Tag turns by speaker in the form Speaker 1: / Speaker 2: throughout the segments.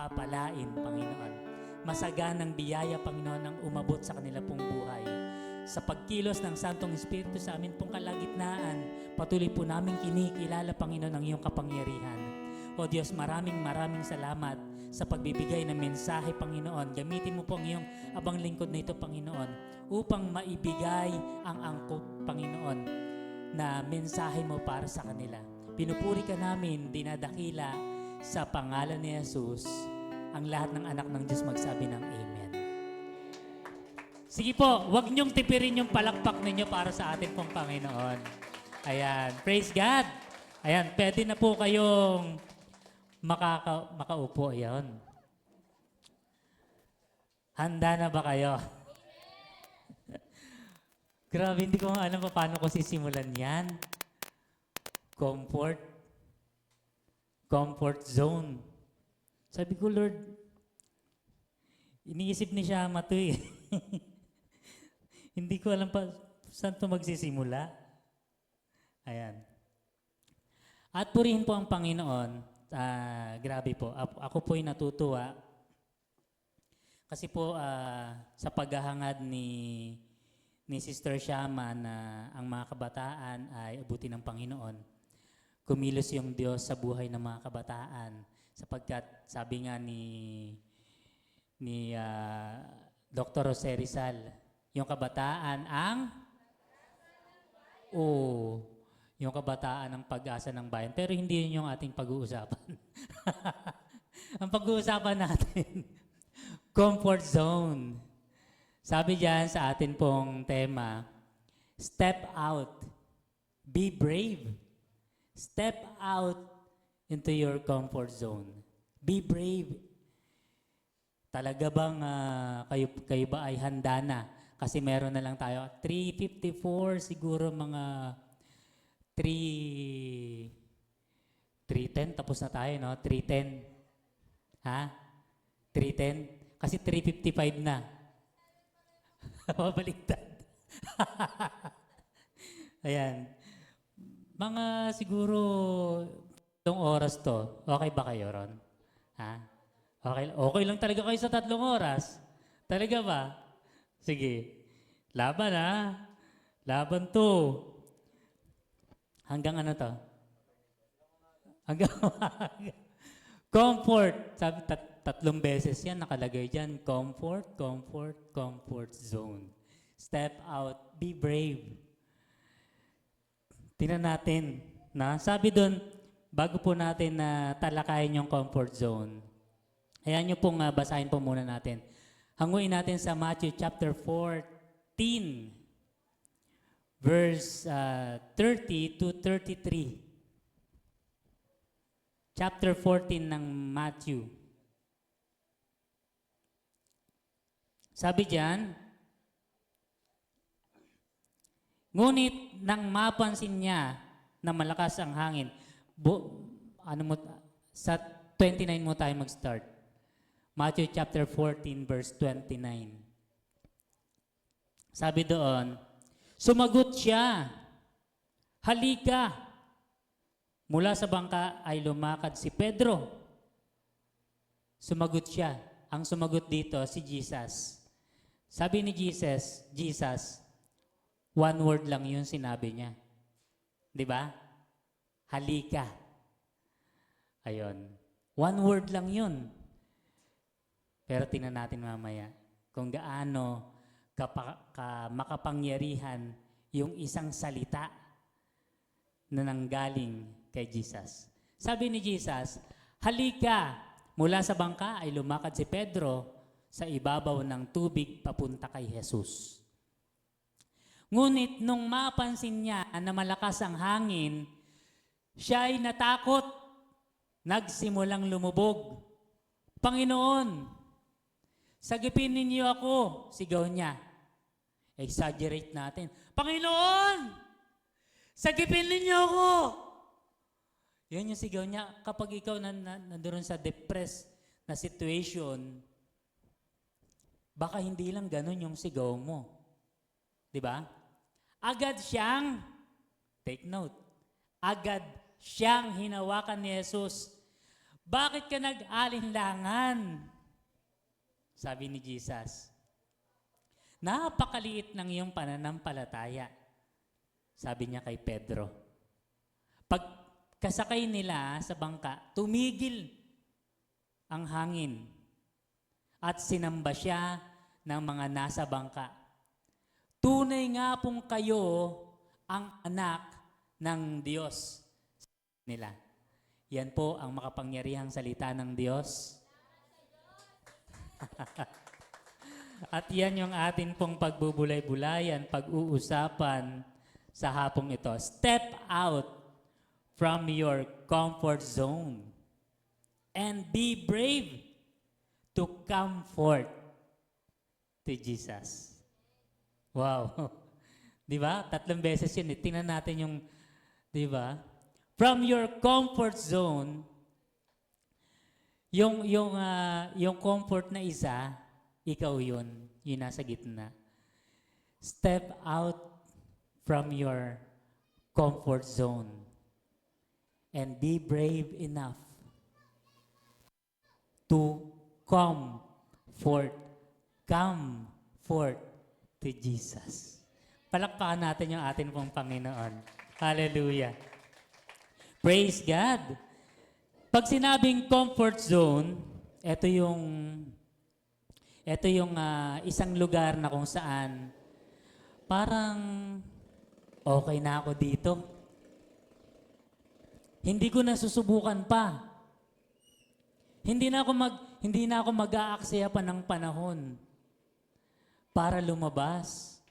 Speaker 1: pagpapalain, Panginoon. Masaganang biyaya, Panginoon, ang umabot sa kanila pong buhay. Sa pagkilos ng Santong Espiritu sa amin pong kalagitnaan, patuloy po namin kinikilala, Panginoon, ang iyong kapangyarihan. O Diyos, maraming salamat sa pagbibigay ng mensahe, Panginoon. Gamitin mo po ang iyong abang lingkod na ito, Panginoon, upang maibigay ang angkop, Panginoon, na mensahe mo para sa kanila. Pinupuri ka namin, dinadakila sa pangalan ni Jesus. Ang lahat ng anak ng Diyos magsabi ng Amen. Sige po, huwag niyong tipirin yung palakpak ninyo para sa atin pong Panginoon. Ayan, praise God. Ayan, pwede na po kayong makaupo. Ayan. Handa na ba kayo? Grabe, hindi ko alam pa paano ko sisimulan yan. Comfort zone. Sabi ko, Lord, iniisip ni Shama to eh. Hindi ko alam pa saan to magsisimula. Ayan. At purihin po ang Panginoon. Grabe po. Ako po'y natutuwa. Kasi po sa paghahangad ni Sister Shama na ang mga kabataan ay abutin ng Panginoon. Kumilos yung Diyos sa buhay ng mga kabataan. Sapagkat sabi nga ni Dr. Jose Rizal, yung kabataan yung kabataan ang pag-asa ng bayan. Pero hindi yun yung ating pag-uusapan. Ang pag-uusapan natin, comfort zone. Sabi diyan sa atin pong tema, step out, be brave. Step out into your comfort zone. Be brave. Talaga bang kayo ba ay handa na? Kasi meron na lang tayo 3:54, siguro mga 3:10 tapos na tayo, no? 3:10. Ha? 3:10? Kasi 3:55 na. Pabaliktad. Ayan. Mga siguro 3 oras to. Okay ba kayo, Ron? Ha? Okay lang talaga kayo sa 3 oras? Talaga ba? Sige. Laban ha. Laban to. Hanggang ano to? Hanggang comfort. Sabi 3 beses yan nakalagay dyan. Comfort zone. Step out. Be brave. Tingnan natin. Sabi doon, bago po natin na talakayin yung comfort zone, ayan nyo pong basahin po muna natin. Hanguin natin sa Matthew chapter 14, verse 30 to 33. Chapter 14 ng Matthew. Sabi diyan, ngunit nang mapansin niya na malakas ang hangin, sa 29 mo tayo mag-start. Matthew chapter 14 verse 29. Sabi doon, sumagot siya, halika. Mula sa bangka ay lumakad si Pedro. Sumagot siya. Ang sumagot dito si Jesus. Sabi ni Jesus, one word lang yun sinabi niya. Di ba? Halika. Ayun. One word lang yun. Pero tingnan natin mamaya kung gaano makapangyarihan yung isang salita na nanggaling kay Jesus. Sabi ni Jesus, halika. Mula sa bangka ay lumakad si Pedro sa ibabaw ng tubig papunta kay Jesus. Ngunit nung mapansin niya na malakas ang hangin, siya ay natakot. Nagsimulang lumubog. Panginoon, sagipin ninyo ako, sigaw niya. Exaggerate natin. Panginoon, sagipin ninyo ako. Yan yung sigaw niya. Kapag ikaw nandoon sa depressed na situation, baka hindi lang ganun yung sigaw mo. Di ba? Agad siyang, take note, agad siyang hinawakan ni Jesus. Bakit ka nag-alinlangan? Sabi ni Jesus. Napakaliit ng iyong pananampalataya. Sabi niya kay Pedro. Pag kasakay nila sa bangka, tumigil ang hangin at sinamba siya ng mga nasa bangka. Tunay nga pong kayo ang anak ng Diyos nila. Yan po ang makapangyarihang salita ng Diyos. At yan yung atin pong pagbubulay-bulayan, pag-uusapan sa hapong ito. Step out from your comfort zone and be brave to come forth to Jesus. Wow. Di ba? 3 beses yun. Tingnan natin yung, di ba? From your comfort zone, yung comfort na isa, ikaw yun. Yung nasa gitna. Step out from your comfort zone and be brave enough to come forth to Jesus. Palakpakan natin yung atin pong Panginoon. Hallelujah. Praise God. Pag sinabing comfort zone, ito yung isang lugar na kung saan parang okay na ako dito. Hindi ko na susubukan pa. Hindi na ako mag-aaksaya pa ng panahon para lumabas.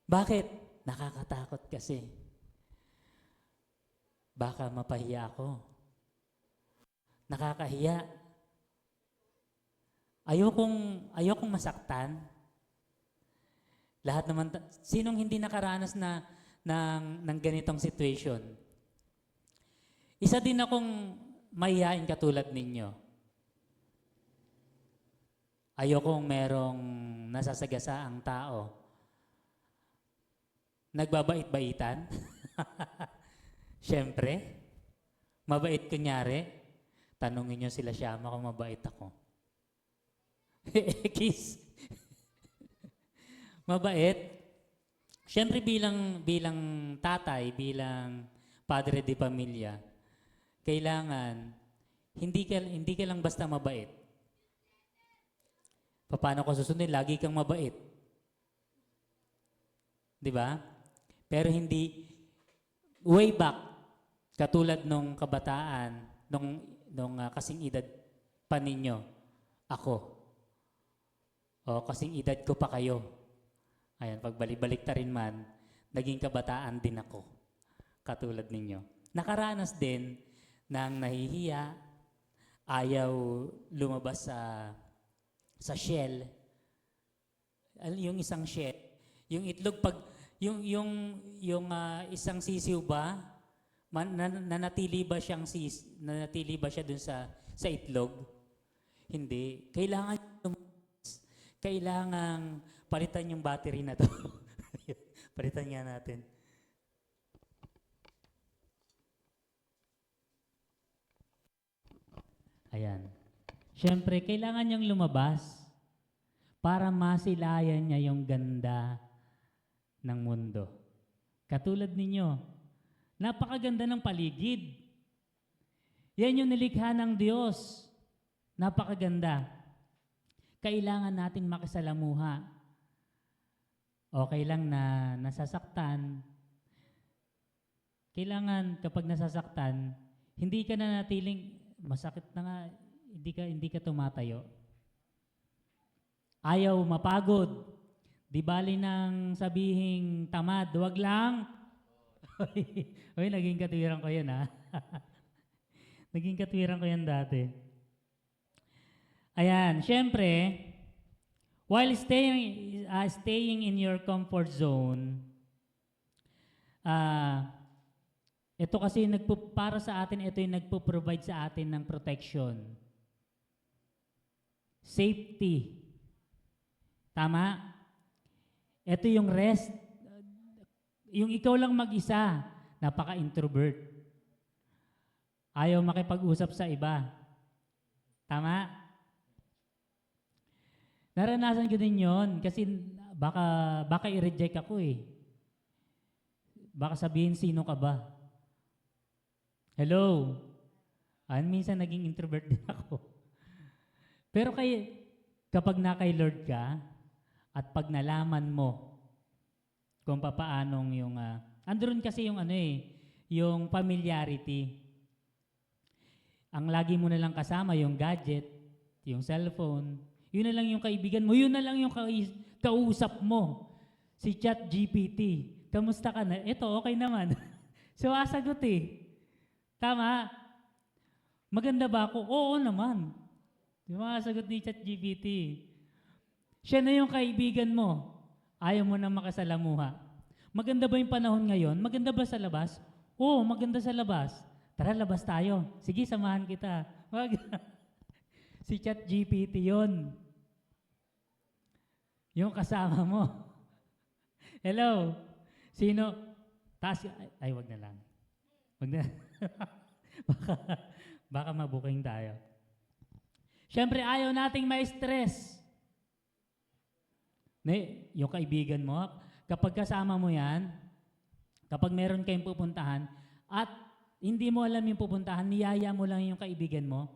Speaker 1: Bakit? Nakakatakot kasi. Baka mapahiya ako. Nakakahiya. Ayokong masaktan. Lahat naman, sinong hindi nakaranas ng ganitong situation? Isa din akong mahihain katulad ninyo. Ayokong merong nasasagasa ang tao. Nagbabait-baitan. Siyempre, mabait kunyari. Tanungin nyo sila Siyama kung mabait ako. Kiss. Mabait. Siyempre bilang tatay, bilang padre de pamilya, kailangan hindi ka lang basta mabait. Paano ko susundin? Lagi kang mabait. 'Di ba? Pero hindi way back katulad nung kabataan, nung kasing edad pa ninyo, ako. O kasing edad ko pa kayo. Ayan, pagbalik-balik ta rin man, naging kabataan din ako. Katulad ninyo. Nakaranas din ng nahihiya, ayaw lumabas sa shell. Yung isang shell, yung itlog yung isang sisiw ba, nanatili ba siya dun sa itlog? Hindi. Kailangan palitan yung battery na to. Palitan nga natin. Ayan. Siyempre, kailangan niyang lumabas para masilayan niya yung ganda ng mundo. Katulad ninyo, napakaganda ng paligid. Yan yung nilikha ng Diyos. Napakaganda. Kailangan natin makisalamuha. Okay lang na nasasaktan. Kailangan kapag nasasaktan, hindi ka na natiling masakit na nga, hindi ka tumatayo. Ayaw mapagod. Di bali nang sabihing tamad, wag lang. Uy, naging katwiran ko yan ha. Naging katwiran ko yan dati. Ayan, syempre, while staying in your comfort zone, ito kasi para sa atin, ito yung nagpo-provide sa atin ng protection. Safety. Tama? Ito yung rest. Yung ikaw lang mag-isa, napaka-introvert. Ayaw makipag-usap sa iba. Tama? Naranasan ko din yon kasi baka i-reject ako eh. Baka sabihin, sino ka ba? Hello? Minsan naging introvert din ako. Pero kapag na kay Lord ka, at pag nalaman mo kung papaanong yung, andun kasi yung yung familiarity. Ang lagi mo na lang kasama, yung gadget, yung cellphone, yun na lang yung kaibigan mo, yun na lang yung kausap mo. Si ChatGPT, kamusta ka na? Ito, okay naman. So, asagot eh. Tama? Maganda ba ako? Oo naman. Yung mga sagot ni ChatGPT. Siya na yung kaibigan mo. Ayaw mo na makasalamuha. Maganda ba yung panahon ngayon? Maganda ba sa labas? Oo, maganda sa labas. Tara, labas tayo. Sige, samahan kita. Si ChatGPT yun. Yung kasama mo. Hello? Sino? Wag na lang. Wag na. baka mabuking tayo. Siyempre, ayaw nating ma-stress. Yung kaibigan mo, kapag kasama mo yan, kapag meron kayong pupuntahan, at hindi mo alam yung pupuntahan, niyaya mo lang yung kaibigan mo,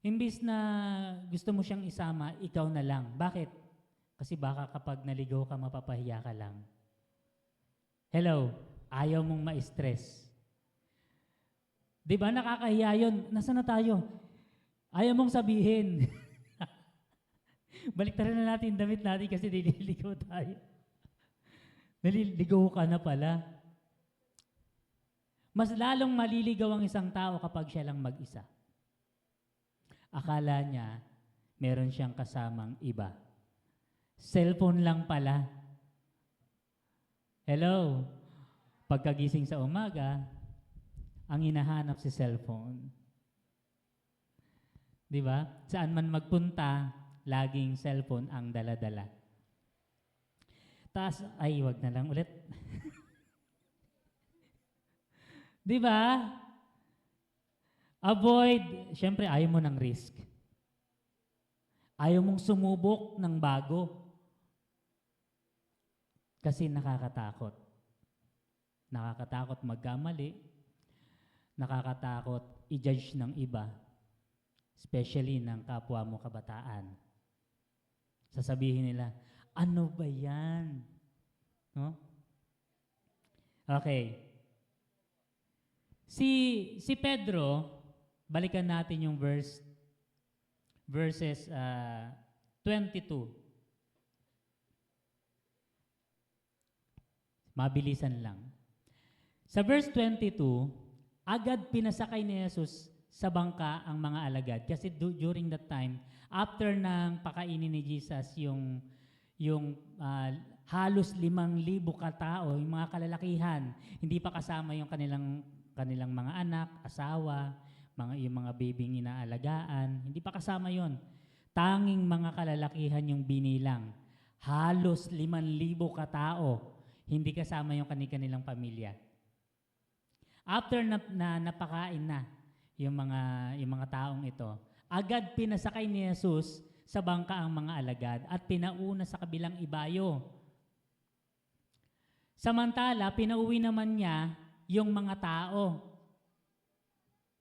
Speaker 1: imbis na gusto mo siyang isama, ikaw na lang. Bakit? Kasi baka kapag naligaw ka, mapapahiya ka lang. Hello? Ayaw mong ma-stress. Diba nakakahiya yun? Nasaan na tayo? Ayaw mong sabihin. Baliktaran na natin damit natin kasi nililigaw tayo. Naliligaw ka na pala. Mas lalong maliligaw ang isang tao kapag siya lang mag-isa. Akala niya, meron siyang kasamang iba. Cellphone lang pala. Hello? Pagkagising sa umaga, ang hinahanap si cellphone. Di ba? Saan man magpunta, laging cellphone ang dala-dala. Wag na lang ulit. Di ba? Avoid, syempre ayaw mo ng risk. Ayaw mong sumubok ng bago. Kasi nakakatakot. Nakakatakot magkamali. Nakakatakot i-judge ng iba. Especially ng kapwa mo kabataan. Sasabihin nila, ano ba yan? No? Okay. Si Pedro, balikan natin yung verses 22. Mabilisan lang. Sa verse 22, agad pinasakay ni Jesus sa bangka ang mga alagad. Kasi during that time, after ng pakainin ni Jesus yung halos 5,000 katao, yung mga kalalakihan, hindi pa kasama yung kanilang mga anak, asawa, yung mga babing inaalagaan, hindi pa kasama yon. Tanging mga kalalakihan yung binilang. Halos 5,000 katao, hindi kasama yung kanilang pamilya. After na napakain na yung mga taong ito, agad pinasakay ni Jesus sa bangka ang mga alagad at pinauna sa kabilang ibayo. Samantala, pinauwi naman niya yung mga tao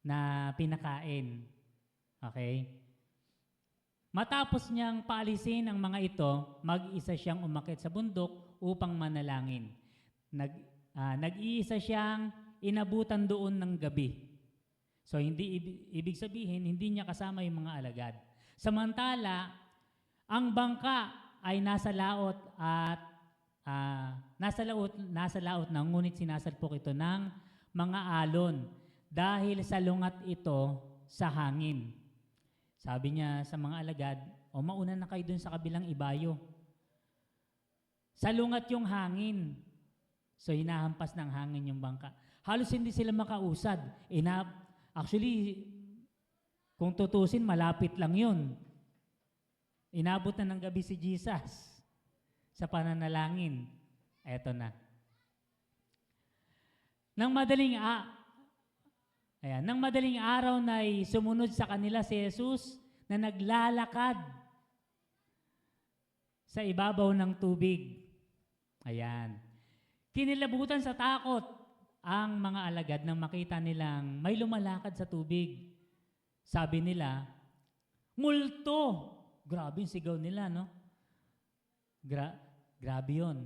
Speaker 1: na pinakain. Okay? Matapos niyang paalisin ang mga ito, mag-isa siyang umakyat sa bundok upang manalangin. Nag-iisa siyang inabutan doon ng gabi. So hindi ibig sabihin, hindi niya kasama yung mga alagad. Samantala, ang bangka ay nasa laot at nasa laot na, ngunit sinasalpok ito ng mga alon dahil salungat ito sa hangin. Sabi niya sa mga alagad, mauna na kayo dun sa kabilang ibayo. Salungat yung hangin. So hinahampas ng hangin yung bangka. Halos hindi sila makausad. Actually, kung tutusin, malapit lang yun. Inabot na ng gabi si Jesus sa pananalangin. Eto na. Nang madaling Ayan, nang madaling araw na sumunod sa kanila si Jesus na naglalakad sa ibabaw ng tubig. Ayan. Kinilabutan sa takot ang mga alagad nang makita nilang may lumalakad sa tubig. Sabi nila, multo! Grabe yung sigaw nila, no? Grabe yun.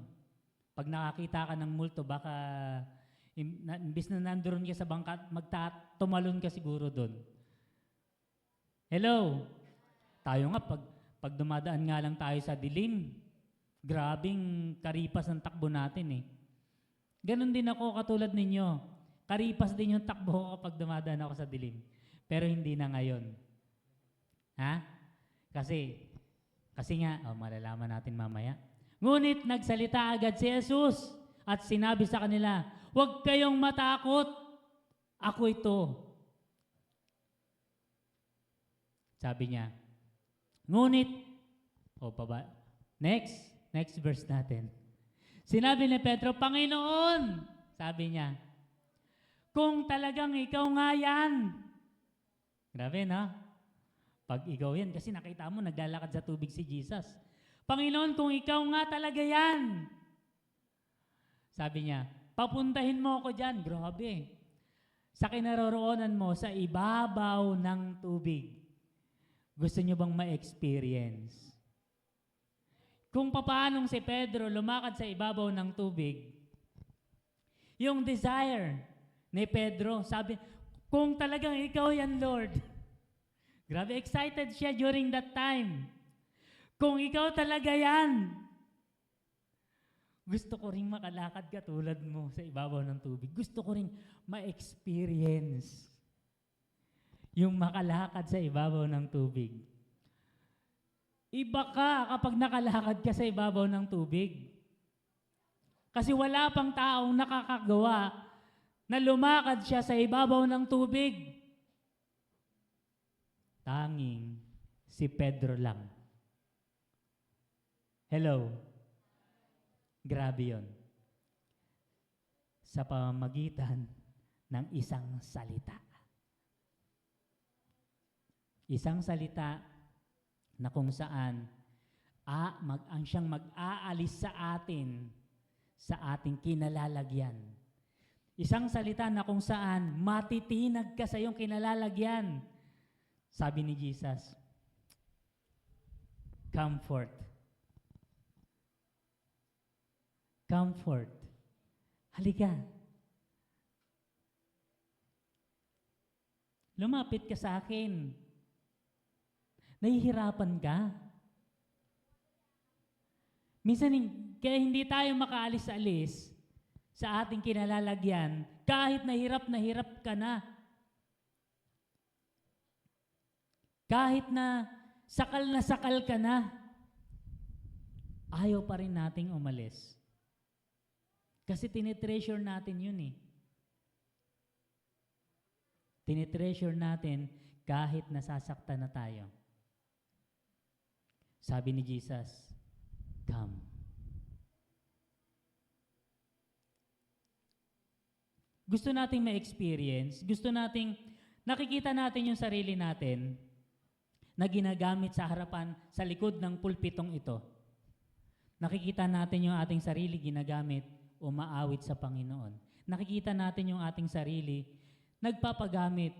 Speaker 1: Pag nakakita ka ng multo, baka imbis na nandoon ka sa bangka, tumalon ka siguro doon. Hello? Tayo nga, pag dumadaan nga lang tayo sa dilim, grabing karipas ng takbo natin eh. Ganon din ako katulad ninyo. Karipas din yung takbo ko kapag dumadaan ako sa dilim. Pero hindi na ngayon. Ha? Kasi nga, malalaman natin mamaya. Ngunit nagsalita agad si Jesus at sinabi sa kanila, huwag kayong matakot, ako ito. Sabi niya, ngunit, next verse natin. Sinabi ni Pedro, Panginoon, sabi niya, kung talagang ikaw nga yan. Grabe, no? Pag ikaw yan, kasi nakita mo, naglalakad sa tubig si Jesus. Panginoon, kung ikaw nga talaga yan. Sabi niya, papuntahin mo ako dyan. Grabe. Sa kinaroroonan mo, sa ibabaw ng tubig. Gusto niyo bang ma-experience? Kung paanong si Pedro lumakad sa ibabaw ng tubig, yung desire ni Pedro, sabi, kung talagang ikaw yan, Lord. Grabe, excited siya during that time. Kung ikaw talaga yan, gusto ko rin makalakad katulad mo sa ibabaw ng tubig. Gusto ko rin ma-experience yung makalakad sa ibabaw ng tubig. Iba ka kapag nakalakad ka sa ibabaw ng tubig. Kasi wala pang taong nakakagawa na lumakad siya sa ibabaw ng tubig. Tanging si Pedro lang. Hello? Grabe yun. Sa pamamagitan ng isang salita. Isang salita na kung saan ang siyang mag-aalis sa atin sa ating kinalalagyan. Isang salita na kung saan matitinag ka sa iyong kinalalagyan. Sabi ni Jesus, comfort. Comfort. Halika. Lumapit ka sa akin. Nahihirapan ka. Minsan, kaya hindi tayo makaalis-alis sa ating kinalalagyan kahit na hirap kahit na sakal ka na, ayaw pa rin nating umalis. Kasi tinitreasure natin yun eh. Tinitreasure natin kahit nasasaktan na tayo. Sabi ni Jesus, come. Gusto nating ma-experience, nakikita natin yung sarili natin na ginagamit sa harapan, sa likod ng pulpitong ito. Nakikita natin yung ating sarili ginagamit, umaawit sa Panginoon. Nakikita natin yung ating sarili, nagpapagamit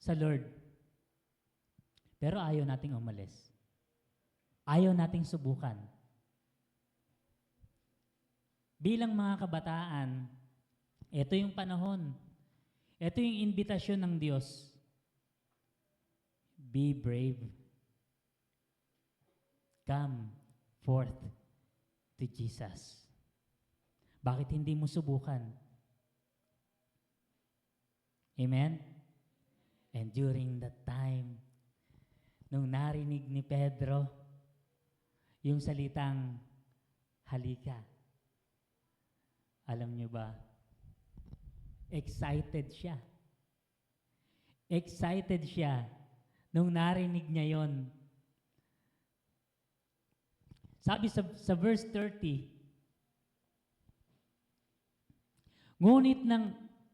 Speaker 1: sa Lord. Pero ayaw nating umalis. Ayaw nating subukan. Bilang mga kabataan, ito yung panahon. Ito yung invitasyon ng Diyos. Be brave. Come forth to Jesus. Bakit hindi mo subukan? Amen? And during that time, nung narinig ni Pedro yung salitang halika, alam niyo ba, excited siya. Excited siya nung narinig niya yon. Sabi sa verse 30,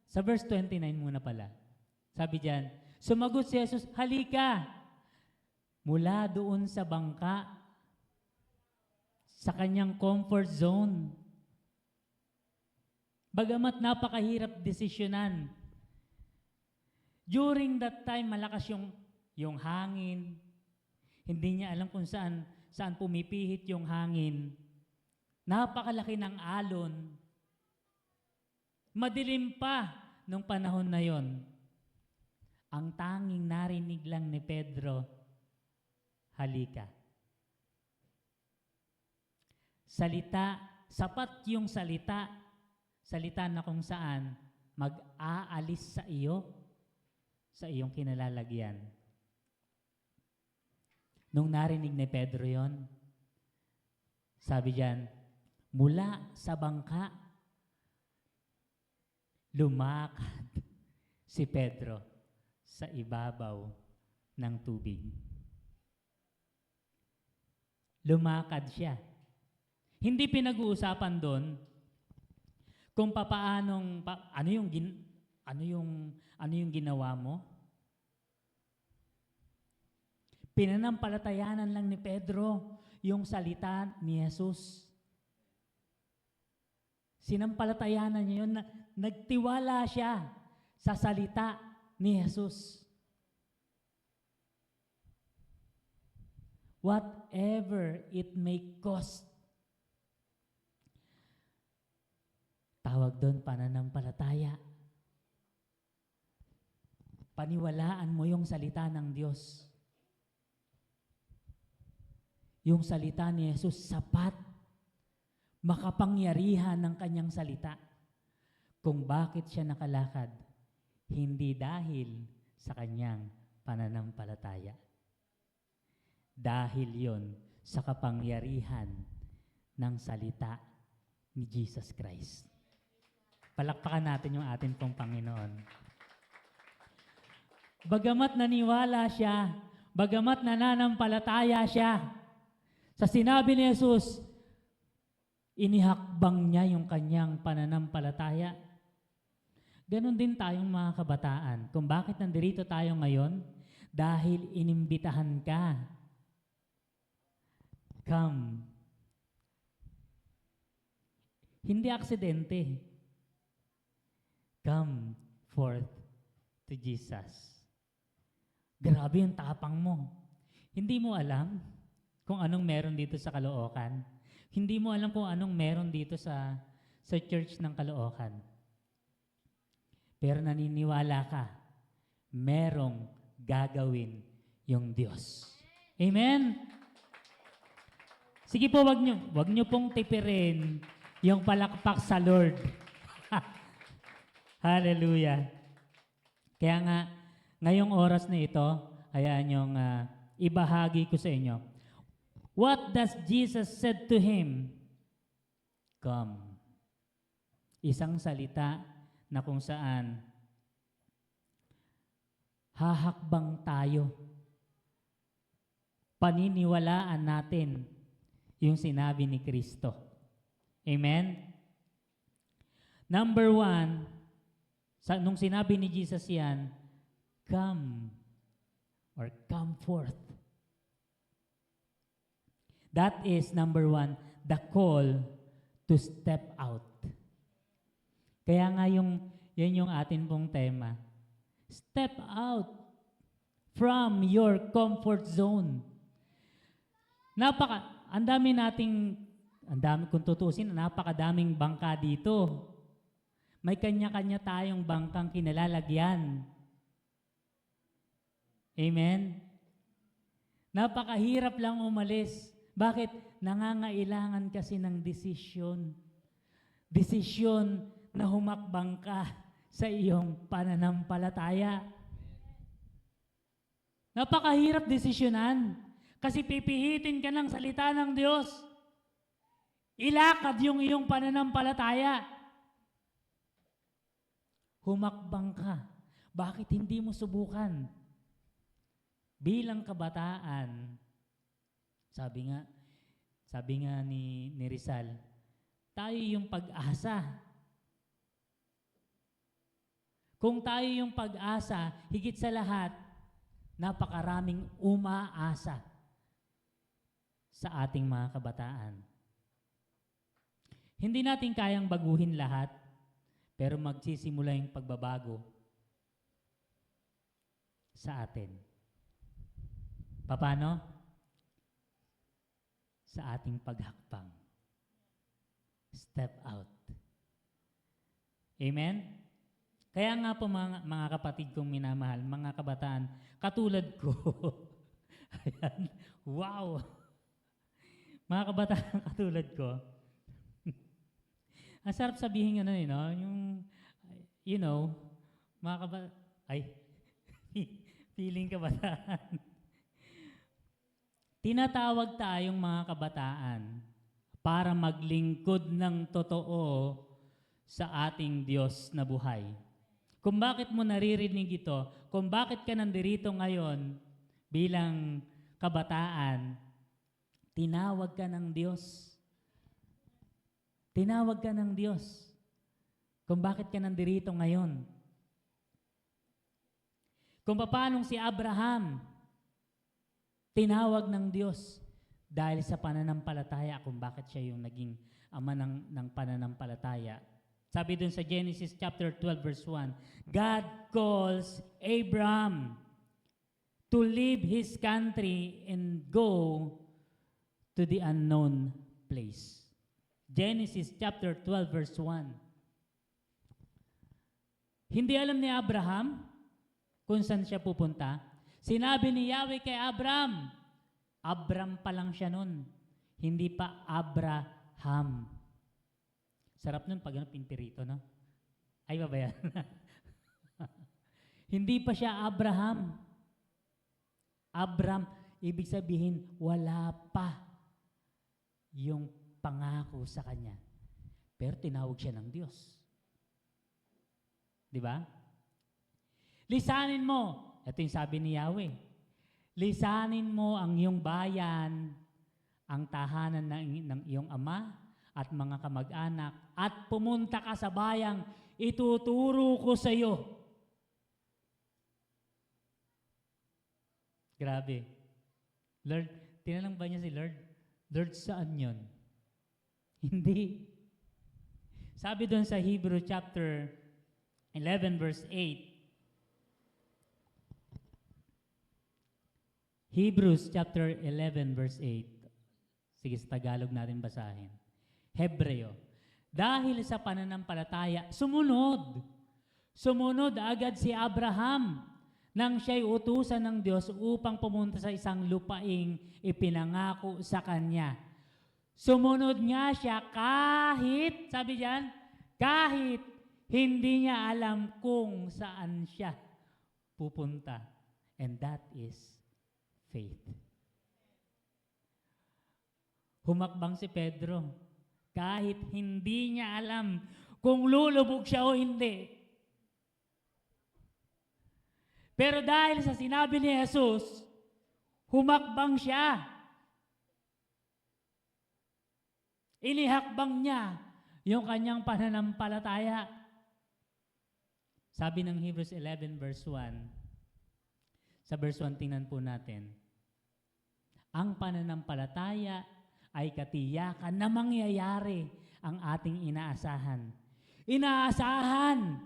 Speaker 1: sa verse 29 muna pala. Sabi diyan, sumagot si Jesus, halika mula doon sa bangka, sa kanyang comfort zone. Bagamat napakahirap desisyonan. During that time, malakas yung hangin. Hindi niya alam kung saan pumipihit yung hangin. Napakalaki ng alon. Madilim pa nung panahon na yon. Ang tanging narinig lang ni Pedro, halika. Salita, sapat yung salita na kung saan mag-aalis sa iyo, sa iyong kinalalagyan. Nung narinig ni Pedro yon, sabi diyan, mula sa bangka, lumakad si Pedro sa ibabaw ng tubig. Lumakad siya. Hindi pinag-uusapan doon kung ano yung ginawa mo. Pinanampalatayanan lang ni Pedro yung salita ni Jesus. Sinampalatayanan niya yun, nagtiwala siya sa salita ni Jesus. Whatever it may cost. Tawag doon pananampalataya. Paniwalaan mo yung salita ng Diyos. Yung salita ni Jesus sapat, makapangyarihan ng kanyang salita. Kung bakit siya nakalakad, hindi dahil sa kanyang pananampalataya. Dahil yon sa kapangyarihan ng salita ni Jesus Christ. Palakpakan natin yung ating pong Panginoon. Bagamat naniwala siya, bagamat nananampalataya siya, sa sinabi ni Jesus, inihakbang niya yung kanyang pananampalataya. Ganon din tayong mga kabataan. Kung bakit nandirito tayo ngayon? Dahil inimbitahan ka. Come. Hindi aksidente. Come forth to Jesus. Grabe yung tapang mo. Hindi mo alam kung anong meron dito sa Caloocan. Hindi mo alam kung anong meron dito sa church ng Caloocan. Pero naniniwala ka, merong gagawin yung Diyos. Amen? Sige po, wag nyo pong tipirin yung palakpak sa Lord. Hallelujah. Kaya nga, ngayong oras na ito, hayaan yung ibahagi ko sa inyo. What does Jesus said to him? Come. Isang salita na kung saan hahakbang tayo. Paniniwalaan natin yung sinabi ni Kristo. Amen? Number 1, nung sinabi ni Jesus yan, come or come forth. That is number 1, the call to step out. Kaya nga yan yung atin pong tema. Step out from your comfort zone. Kung tutusin, napakadaming bangka dito. May kanya-kanya tayong bangkang kinalalagyan. Amen? Napakahirap lang umalis. Bakit? Nangangailangan kasi ng desisyon. Desisyon na humakbang ka sa iyong pananampalataya. Napakahirap desisyonan. Kasi pipihitin ka ng salita ng Diyos. Ilakad yung iyong pananampalataya. Humakbang ka. Bakit hindi mo subukan? Bilang kabataan, sabi nga ni Rizal, tayo yung pag-asa. Kung tayo yung pag-asa, higit sa lahat, napakaraming umaasa sa ating mga kabataan. Hindi natin kayang baguhin lahat, pero magsisimula yung pagbabago sa atin. Paano? Sa ating paghakbang. Step out. Amen? Kaya nga po mga kapatid kong minamahal, mga kabataan, katulad ko. Ayan. Wow! Mga kabataan katulad ko. Ang sarap sabihin ano no? Yung, mga kabataan, feeling kabataan. Tinatawag tayong mga kabataan para maglingkod ng totoo sa ating Diyos na buhay. Kung bakit mo naririnig ito, kung bakit ka nandirito ngayon bilang kabataan, tinawag ka ng Diyos. Tinawag ka ng Diyos. Kung bakit ka nandirito ngayon. Kung paanong si Abraham, tinawag ng Diyos dahil sa pananampalataya, kung bakit siya yung naging ama ng pananampalataya. Sabi dun sa Genesis chapter 12 verse 1, God calls Abraham to leave his country and go to the unknown place. Genesis chapter 12 verse 1. Hindi alam ni Abraham kung saan siya pupunta. Sinabi ni Yahweh kay Abraham, Abram pa lang siya nun, hindi pa Abraham. Sarap nun pag pinpirito, no? Ay, ba yan? Hindi pa siya Abraham. Abram, ibig sabihin, wala pa yung pangako sa kanya. Pero tinawag siya ng Diyos. Di ba? Lisanin mo. Ito yung sabi ni Yahweh. Lisanin mo ang iyong bayan, ang tahanan ng iyong ama at mga kamag-anak, at pumunta ka sa bayang ituturo ko sa iyo. Grabe. Lord, tinanong ba niya si Lord? Lord, saan yun? Hindi. Sabi doon sa Hebrew chapter 11 verse 8, Hebrews chapter 11 verse 8. Sige, sa Tagalog natin basahin. Hebreo. Dahil sa pananampalataya, sumunod. Sumunod agad si Abraham nang siya'y utusan ng Diyos upang pumunta sa isang lupaing ipinangako sa kanya. Sumunod nga siya kahit, sabi diyan, kahit hindi niya alam kung saan siya pupunta. And that is faith. Humakbang si Pedro kahit hindi niya alam kung lulubog siya o hindi. Pero dahil sa sinabi ni Jesus, humakbang siya. Inihakbang niya yung kanyang pananampalataya. Sabi ng Hebrews 11 verse 1, sa verse 1 tingnan po natin, ang pananampalataya ay katiyakan na mangyayari ang ating inaasahan. Inaasahan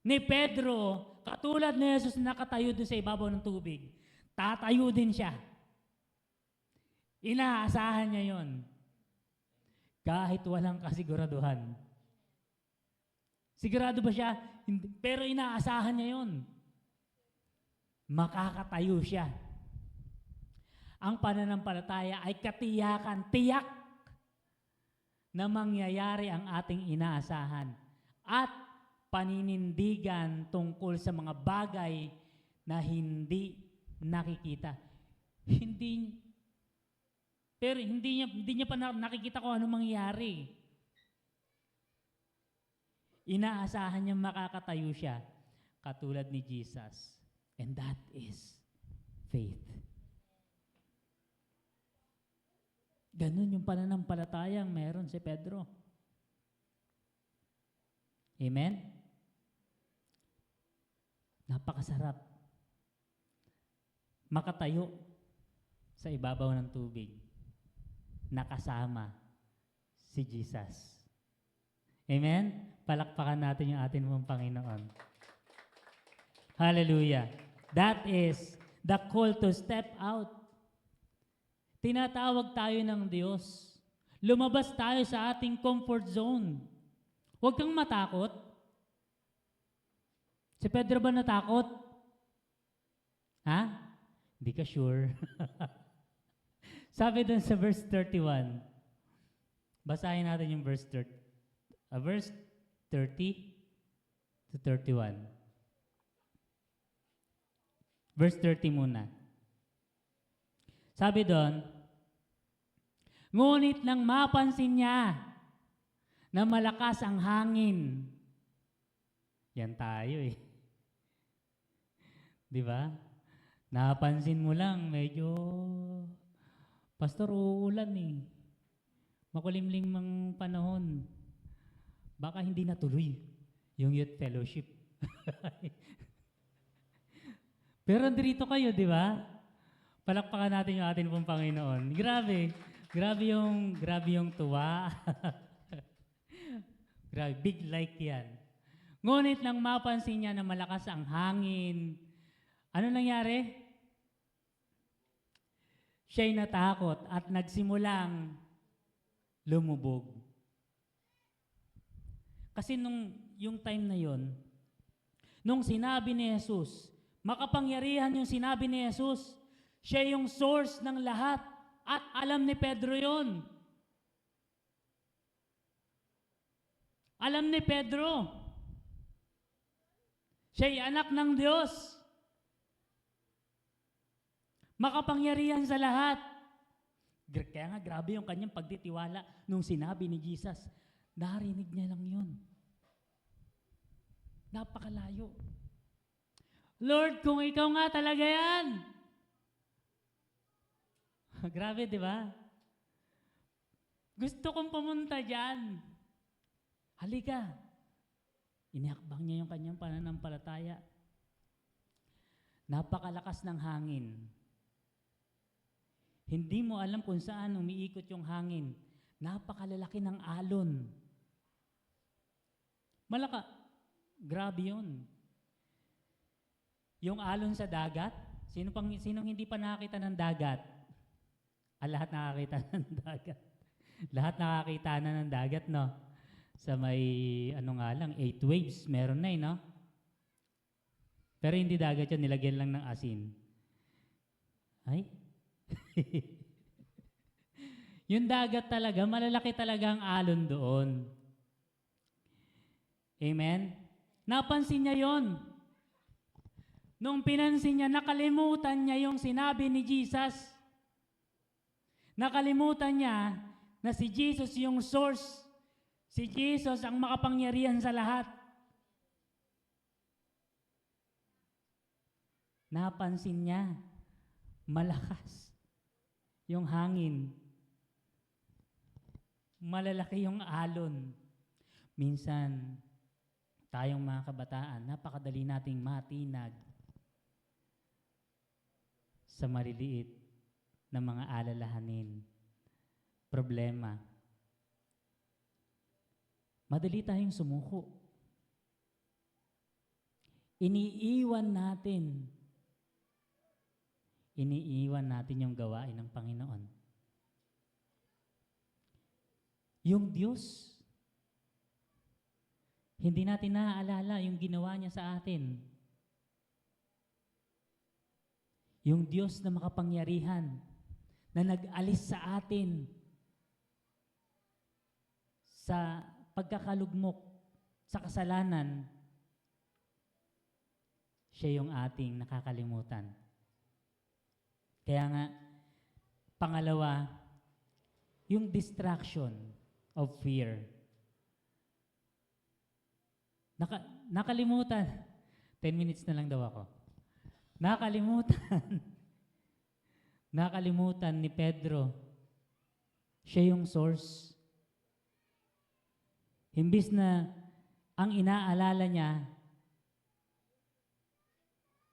Speaker 1: ni Pedro, katulad ni Jesus na nakatayo doon sa ibabaw ng tubig, tatayo din siya. Inaasahan niya yon. Kahit walang kasiguraduhan. Sigurado ba siya? Hindi. Pero inaasahan niya yon. Makakatayo siya. Ang pananampalataya ay katiyakan, tiyak na mangyayari ang ating inaasahan at paninindigan tungkol sa mga bagay na hindi nakikita. Pero hindi niya pa nakikita kung ano mangyayari. Inaasahan niya makakatayo siya katulad ni Jesus. And that is faith. Ganun yung pananampalatayang meron si Pedro. Amen? Napakasarap makatayo sa ibabaw ng tubig, nakasama si Jesus. Amen? Palakpakan natin yung ating mong Panginoon. Hallelujah. That is the call to step out. Tinatawag tayo ng Diyos. Lumabas tayo sa ating comfort zone. Huwag kang matakot. Si Pedro ba natakot? Ha? Hindi ka sure. Sabi dun sa verse 31, basahin natin yung verse 30 to 31. Verse 30 muna. Sabi doon, ngunit nang mapansin niya na malakas ang hangin. Yan tayo eh. Di ba? Napansin mo lang, medyo, Pastor, uulan eh. Makulimlim ang panahon. Baka hindi natuloy yung youth fellowship. Pero andito kayo, di ba? Palakpakan natin yung atin pong Panginoon. Grabe. Grabe yung tuwa. Grabe, big like yan. Ngunit nang mapansin niya na malakas ang hangin, ano nangyari? Siya'y natakot at nagsimulang lumubog. Kasi yung time na yon, nung sinabi ni Jesus, makapangyarihan yung sinabi ni Jesus, siya yung source ng lahat at alam ni Pedro yon. Alam ni Pedro. Siya'y anak ng Diyos. Makapangyarihan sa lahat. Kaya nga grabe yung kanyang pagtitiwala nung sinabi ni Jesus. Narinig niya lang yun. Napakalayo. Lord, kung ikaw nga talaga yan. Grabe, di ba? Gusto kong pumunta dyan. Halika. Iniakbang niya yung kanyang pananampalataya. Napakalakas ng hangin. Hindi mo alam kung saan umiikot yung hangin. Napakalalaki ng alon. Grabe yun. Yung alon sa dagat, sinong hindi pa nakakita ng dagat? Lahat nakakita ng dagat. Lahat nakakita na ng dagat, no? Sa may, 8 waves, meron na no? Pero hindi dagat yun, nilagyan lang ng asin. Ay? Yung dagat talaga, malalaki talaga ang alon doon. Amen? Napansin niya yon. Nung pinansin niya, nakalimutan niya yung sinabi ni Jesus. Nakalimutan niya na si Jesus yung source. Si Jesus ang makapangyarihan sa lahat. Napansin niya, malakas yung hangin. Malalaki yung alon. Minsan, tayong mga kabataan, napakadali nating matinag sa maliliit na mga alalahanin, problema. Madali tayong sumuko. Iniiwan natin yung gawain ng Panginoon. Yung Diyos, hindi natin naaalala yung ginawa niya sa atin. Yung Diyos na makapangyarihan, na nag-alis sa atin sa pagkakalugmok, sa kasalanan, siya yung ating nakakalimutan. Kaya nga, pangalawa, yung distraction of fear. Nakalimutan. 10 minutes na lang daw ako. Nakalimutan ni Pedro. Siya yung source. Imbis na ang inaalala niya,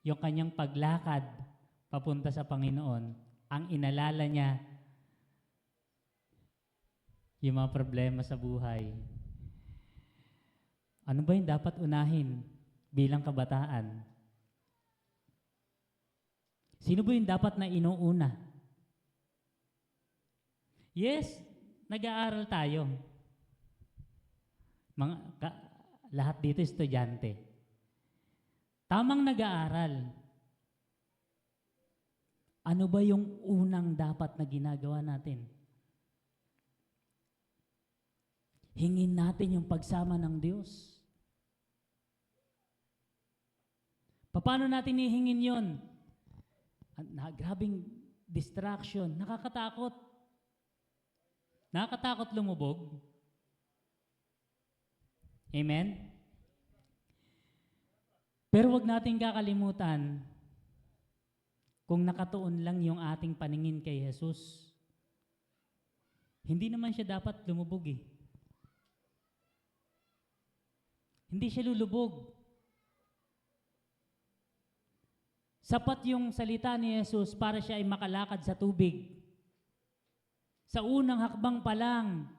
Speaker 1: yung kanyang paglakad papunta sa Panginoon, ang inalala niya yung mga problema sa buhay. Ano ba yung dapat unahin bilang kabataan? Sino ba yung dapat na inuuna? Yes, nag-aaral tayo. Lahat dito estudyante. Tamang nag-aaral. Ano ba yung unang dapat na ginagawa natin? Hingin natin yung pagsama ng Diyos. Paano natin ihingin yon? Grabing distraction. Nakakatakot. Nakakatakot lumubog. Amen? Pero wag nating kakalimutan kung nakatuon lang yung ating paningin kay Jesus. Hindi naman siya dapat lumubog eh. Hindi siya lulubog. Sapat yung salita ni Jesus para siya ay makalakad sa tubig. Sa unang hakbang pa lang,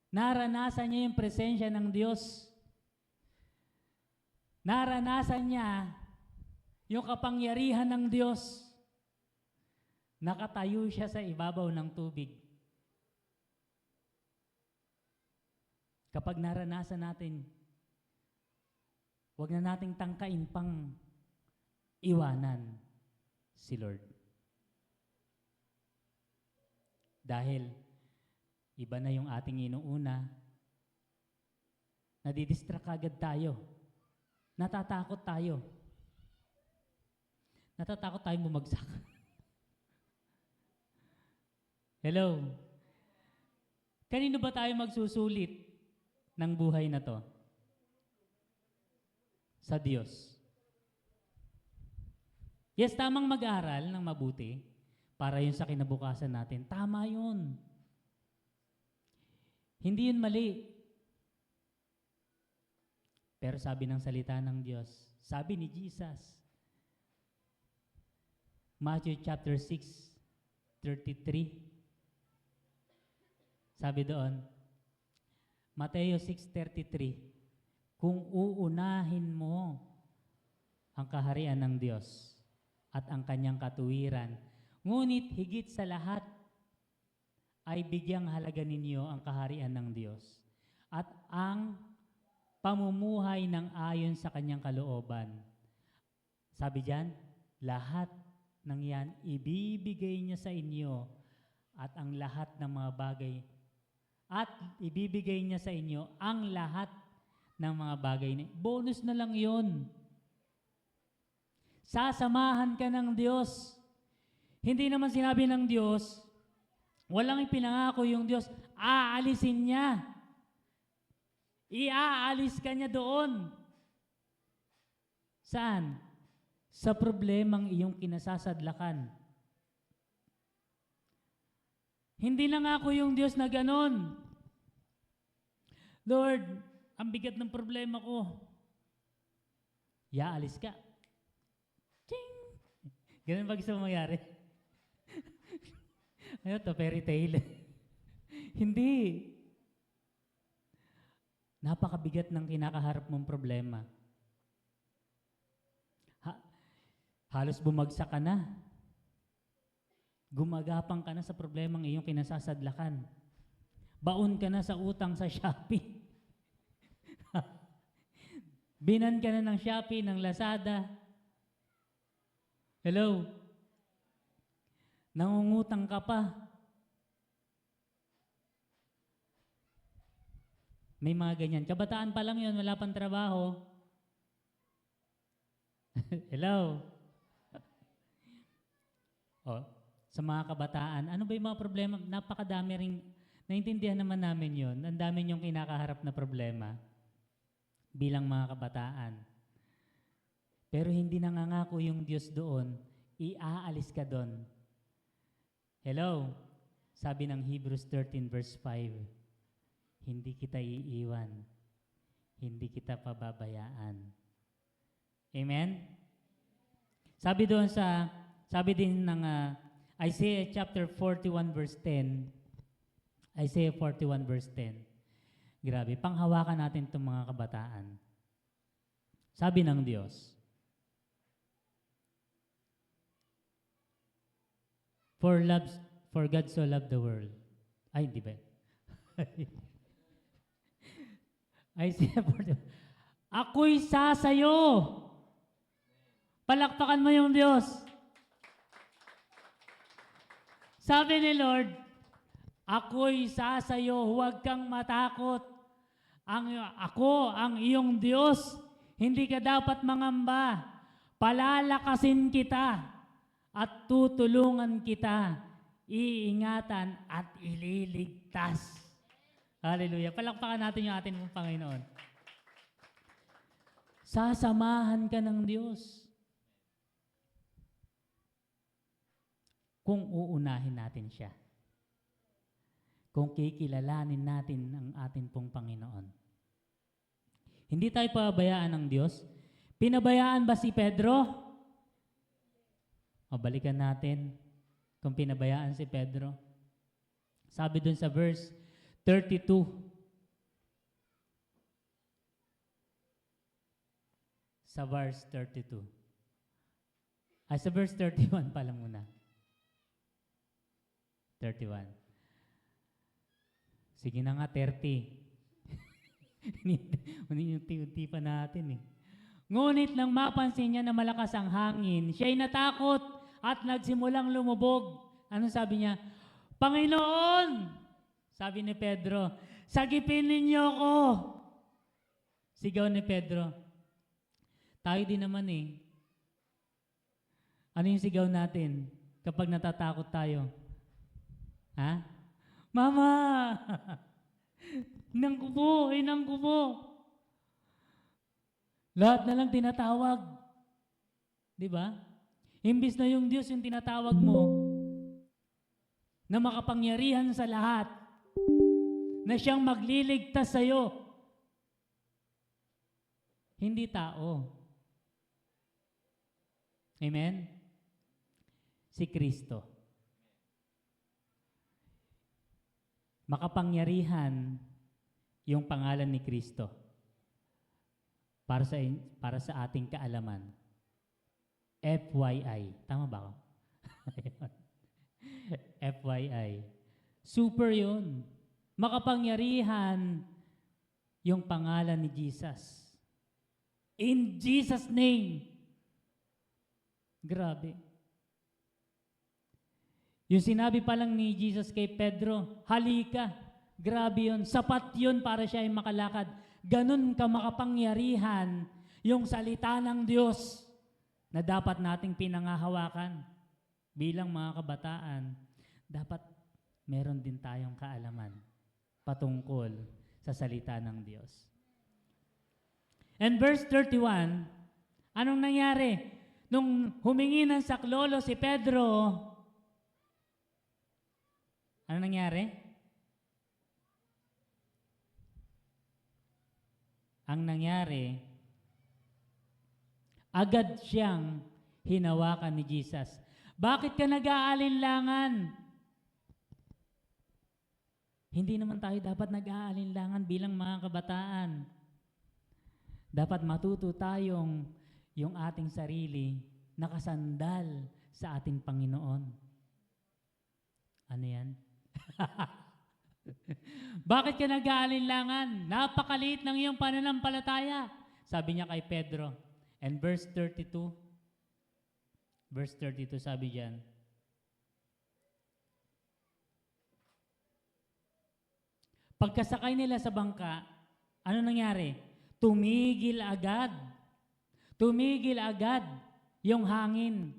Speaker 1: naranasan niya yung presensya ng Diyos. Naranasan niya yung kapangyarihan ng Diyos. Nakatayo siya sa ibabaw ng tubig. Kapag naranasan natin, huwag na nating tangkain pang iwanan si Lord. Dahil iba na yung ating inuuna, nadidistract agad tayo. Natatakot tayo. Natatakot tayong bumagsak. Hello? Kanino ba tayo magsusulit ng buhay na to? Sa Diyos. Yes, tamang mag-aral ng mabuti para yun sa kinabukasan natin. Tama yun. Hindi yun mali. Pero sabi ng salita ng Diyos, sabi ni Jesus, Matthew chapter 6:33, sabi doon, Mateo 6:33, kung uunahin mo ang kaharian ng Diyos at ang kanyang katuwiran, ngunit higit sa lahat ay bigyang halaga ninyo ang kaharian ng Diyos at ang pamumuhay ng ayon sa kanyang kalooban. Sabi diyan, lahat ng yan ibibigay niya sa inyo at ang lahat ng mga bagay at ibibigay niya sa inyo ang lahat ng mga bagay. Bonus na lang yon. Sasamahan ka ng Diyos. Hindi naman sinabi ng Diyos, walang ipinangako yung Diyos, aalisin niya. Iaalis ka niya doon. Saan? Sa problemang iyong kinasasadlakan. Hindi lang ako yung Diyos na ganon. Lord, ang bigat ng problema ko. Iaalis ka. Ching! Ganun ba gusto mangyari? Ano to, fairy tale? Hindi. Napakabigat ng kinakaharap mong problema. Halos bumagsak ka na. Gumagapang ka na sa problemang iyong kinasasadlakan. Baon ka na sa utang sa Shopee. Binan ka na ng Shopee, ng Lazada. Hello? Nangungutang ka pa. May mga ganyan. Kabataan pa lang yun, wala pang trabaho. Hello? Sa mga kabataan, ano ba yung mga problema? Napakadami ring, naintindihan naman namin yun. Ang dami yung kinakaharap na problema bilang mga kabataan. Pero hindi nangangako yung Diyos doon, iaalis ka doon. Hello? Sabi ng Hebrews 13 verse 5, hindi kita iiwan, hindi kita pababayaan. Amen? Sabi din ng Isaiah chapter 41 verse 10, Isaiah 41 verse 10, grabe, panghawakan natin itong mga kabataan. Sabi ng Diyos, For God so loved the world. Ay, hindi ba? Isaiah 41. Ako'y sasayo. Palakpakan mo yung Diyos. Sabi ni Lord, ako'y sasayo, huwag kang matakot. Ako ang iyong Diyos, hindi ka dapat mangamba. Palalakasin kita at tutulungan kita, iingatan at ililigtas. Hallelujah. Palakpakan natin yung ating Panginoon. Sasamahan ka ng Diyos kung uunahin natin siya. Kung kikilalanin natin ang ating pong Panginoon. Hindi tayo pabayaan ng Diyos. Pinabayaan ba si Pedro? O balikan natin kung pinabayaan si Pedro. Sabi dun sa verse 32. Sa verse 32. Sa verse 31 pala muna. 31. Sige na nga, 30. Unti-unti pa natin eh. Ngunit nang mapansin niya na malakas ang hangin, siya'y natakot at nagsimulang lumubog. Ano sabi niya? Panginoon! Sabi ni Pedro, sagipin ninyo ko. Sigaw ni Pedro. Tayo din naman eh. Ano yung sigaw natin kapag natatakot tayo? Ha? Mama! Inang ko po! Inang ko po! Lahat na lang tinatawag. Di ba? Imbis na yung Diyos yung tinatawag mo na makapangyarihan sa lahat, na siyang magliligtas sa'yo. Hindi tao. Amen? Si Kristo. Makapangyarihan yung pangalan ni Kristo para sa ating kaalaman. FYI. Tama ba ako? FYI. Super yun. Makapangyarihan yung pangalan ni Jesus. In Jesus' name. Grabe. Yung sinabi pa lang ni Jesus kay Pedro, halika. Grabe yun. Sapat yun para siya ay makalakad. Ganun ka makapangyarihan yung salita ng Diyos na dapat nating pinangahawakan bilang mga kabataan. Dapat meron din tayong kaalaman patungkol sa salita ng Diyos. And verse 31, anong nangyari? Nung humingi ng saklolo si Pedro, ano nangyari? Ang nangyari, agad siyang hinawakan ni Jesus. Bakit ka nag-aalinlangan? Hindi naman tayo dapat nag-aalinlangan bilang mga kabataan. Dapat matuto tayong yung ating sarili nakasandal sa ating Panginoon. Ano yan? Bakit ka nag-aalinlangan? Napakaliit ng iyong pananampalataya. Sabi niya kay Pedro. And verse 32 sabi diyan, pagkasakay nila sa bangka, ano nangyari? Tumigil agad. Tumigil agad yung hangin.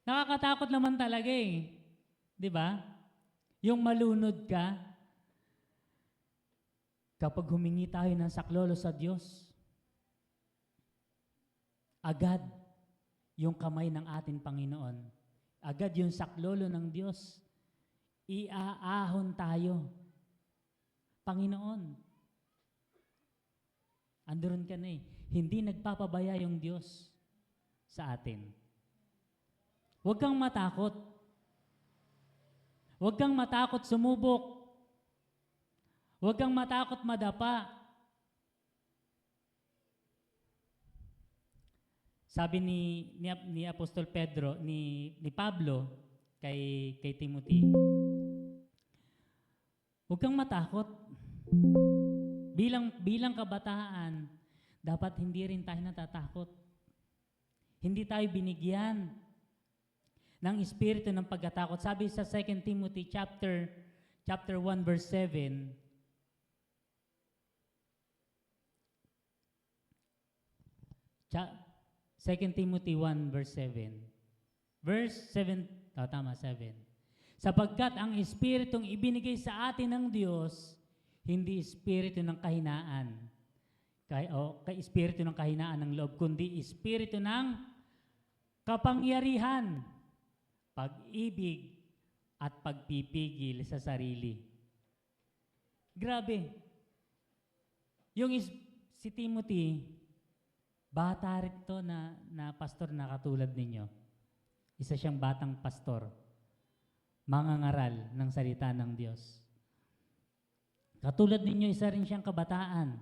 Speaker 1: Nakakatakot naman talaga eh. 'Di ba? Yung malunod ka, kapag humingi tayo ng saklolo sa Diyos, agad yung kamay ng ating Panginoon, agad yung saklolo ng Diyos, iaahon tayo. Panginoon, andoon ka na eh. Hindi nagpapabaya yung Diyos sa atin. Huwag kang matakot. Huwag kang matakot sumubok. Huwag kang matakot madapa. Sabi ni Apostol Pedro, ni Pablo kay Timothy, huwag kang matakot. Bilang kabataan, dapat hindi rin tayo natatakot. Hindi tayo binigyan ng espiritu ng pagkatakot. Sabi sa 2 Timothy chapter 1 verse 7, Second Timothy 1 verse 7. Verse 7, tama, 7. Sapagkat ang espiritong ibinigay sa atin ng Diyos, hindi espiritu ng kahinaan, espiritu ng kahinaan ng loob, kundi espiritu ng kapangyarihan, pag-ibig, at pagpipigil sa sarili. Grabe. Si Timothy, bata rito na pastor na katulad ninyo. Isa siyang batang pastor, mangangaral ng salita ng Diyos. Katulad ninyo, isa rin siyang kabataan.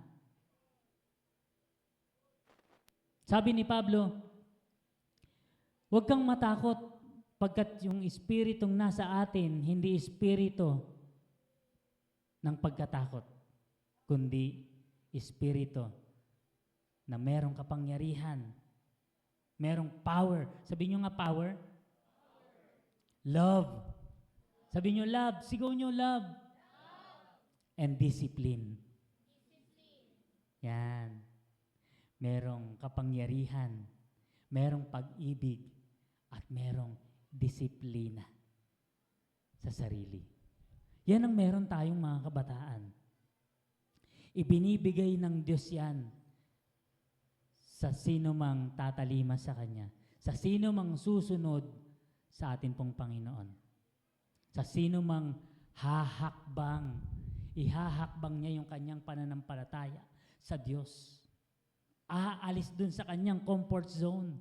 Speaker 1: Sabi ni Pablo, huwag kang matakot pagkat yung espiritong nasa atin, hindi espiritu ng pagkatakot, kundi espiritu na merong kapangyarihan, merong power. Sabi nyo nga power? Love. Sabi nyo love. Sigaw nyo love. And discipline. Yan. Merong kapangyarihan, merong pag-ibig, at merong disiplina sa sarili. Yan ang meron tayong mga kabataan. Ibinibigay ng Diyos yan sa sino mang tatalima sa Kanya, sa sino mang susunod sa atin pong Panginoon, sa sino mang ihahakbang niya yung kanyang pananampalataya sa Diyos. Aalis dun sa kanyang comfort zone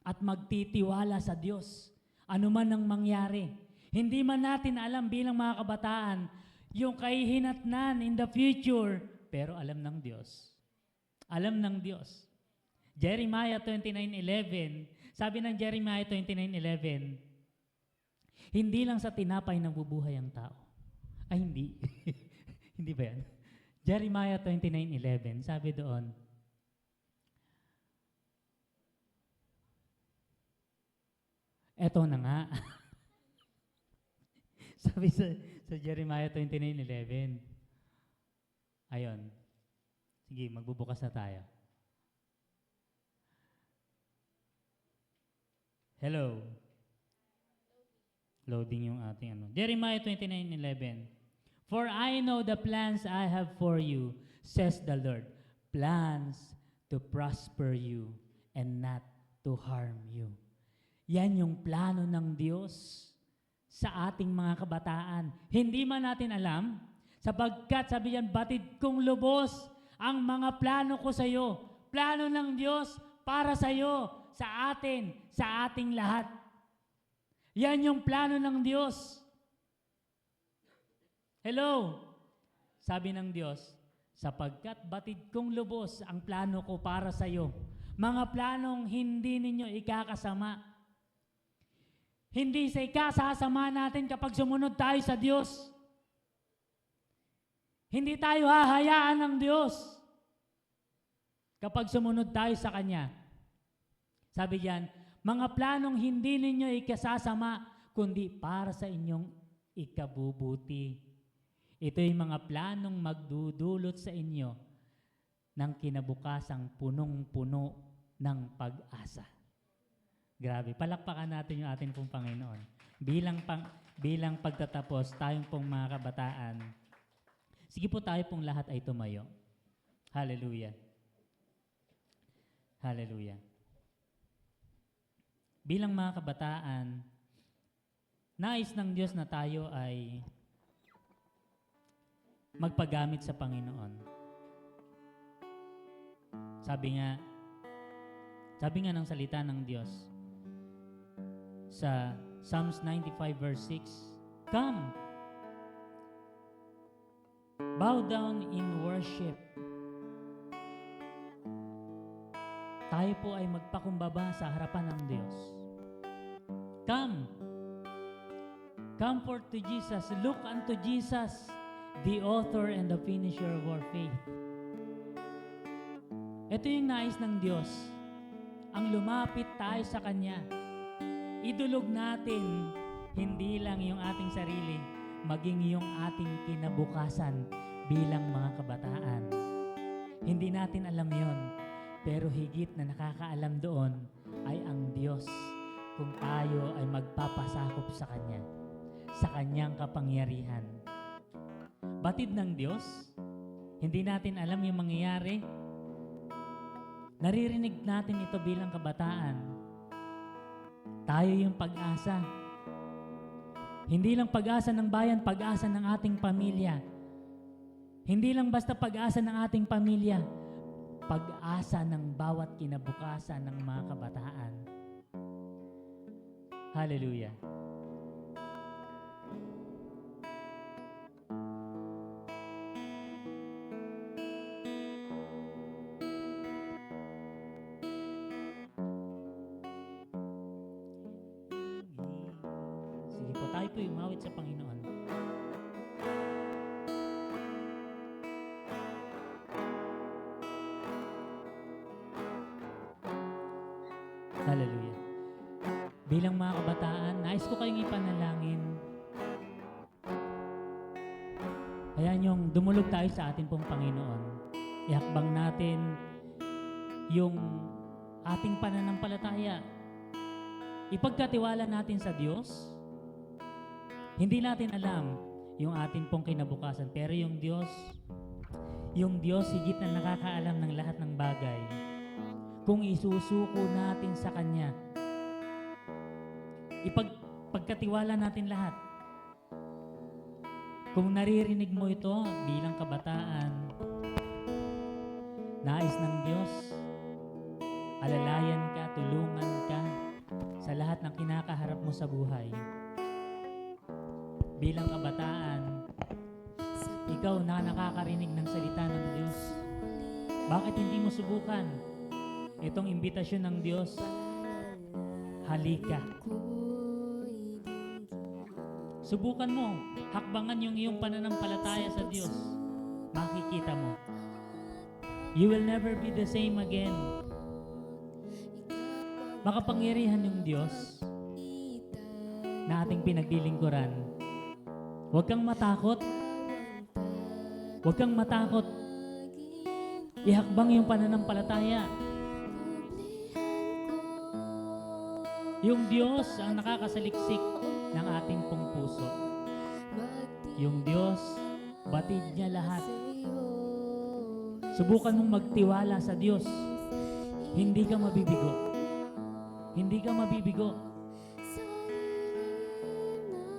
Speaker 1: at magtitiwala sa Diyos. Ano man ang mangyari. Hindi man natin alam bilang mga kabataan yung kahihinatnan in the future, pero alam ng Diyos. Alam ng Diyos. Jeremiah 29:11, sabi ng Jeremiah 29:11, hindi lang sa tinapay nabubuhay ang tao. Ay, hindi. Hindi ba yan? Jeremiah 29:11, sabi doon, eto na nga. Sabi sa Jeremiah 29:11, ayon, sige, magbubukas na tayo. Hello. Loading yung ating ano. Jeremiah 29:11. For I know the plans I have for you, says the Lord. Plans to prosper you and not to harm you. Yan yung plano ng Diyos sa ating mga kabataan. Hindi man natin alam, sapagkat sabi yan, batid kong lubos ang mga plano ko sa iyo. Plano ng Diyos para sa iyo, sa atin, sa ating lahat. Yan yung plano ng Diyos. Hello? Sabi ng Diyos, sapagkat batid kong lubos ang plano ko para sa iyo. Mga planong hindi ninyo ikakasama. Hindi sa ikasasama natin kapag sumunod tayo sa Diyos. Hindi tayo hahayaan ng Diyos kapag sumunod tayo sa Kanya. Sabi diyan, mga planong hindi ninyo ikasasama, kundi para sa inyong ikabubuti. Ito yung mga planong magdudulot sa inyo ng kinabukasang punong-puno ng pag-asa. Grabe, palakpakan natin yung ating pong Panginoon. Bilang pagtatapos, tayong pong mga kabataan, sige po tayo pong lahat ay tumayo. Hallelujah. Hallelujah. Bilang mga kabataan, nais ng Diyos na tayo ay magpagamit sa Panginoon. Sabi nga ng salita ng Diyos sa Psalms 95 verse 6, "Come, bow down in worship." Tayo po ay magpakumbaba sa harapan ng Diyos. Come forth to Jesus. Look unto Jesus, the author and the finisher of our faith. Ito yung nais ng Diyos, ang lumapit tayo sa Kanya. Idulog natin hindi lang yung ating sarili, maging yung ating kinabukasan bilang mga kabataan. Hindi natin alam yon, pero higit na nakakaalam doon ay ang Diyos kung tayo ay magpapasakop sa Kanya, sa Kanyang kapangyarihan. Batid ng Diyos, hindi natin alam yung mangyayari. Naririnig natin ito bilang kabataan. Tayo yung pag-asa. Hindi lang pag-asa ng bayan, pag-asa ng ating pamilya. Hindi lang basta pag-asa ng ating pamilya, pag-asa ng bawat kinabukasan ng mga kabataan. Hallelujah. Sige po, tayo po umawit sa Panginoon. Hallelujah. Bilang mga kabataan, nais ko kayong ipanalangin. Ayan yung dumulog tayo sa ating pong Panginoon. Ihakbang natin yung ating pananampalataya. Ipagkatiwala natin sa Diyos. Hindi natin alam yung ating pong kinabukasan, pero yung Diyos higit na nakakaalam ng lahat ng bagay. Kung isusuko natin sa Kanya, ipagkatiwala natin lahat. Kung naririnig mo ito bilang kabataan, nais ng Diyos, alalayan ka, tulungan ka sa lahat ng kinakaharap mo sa buhay. Bilang kabataan, ikaw na nakakarinig ng salita ng Diyos. Bakit hindi mo subukan itong imbitasyon ng Diyos? Halika. Subukan mo, hakbangan yung iyong pananampalataya sa Diyos. Makikita mo. You will never be the same again. Makapangyarihan yung Diyos na ating pinaglilingkuran. Huwag kang matakot. Huwag kang matakot. Ihakbang yung pananampalataya. Yung Diyos ang nakakasaliksik ng ating pong puso. Yung Diyos, batid niya lahat. Subukan mong magtiwala sa Diyos. Hindi ka mabibigo. Hindi ka mabibigo.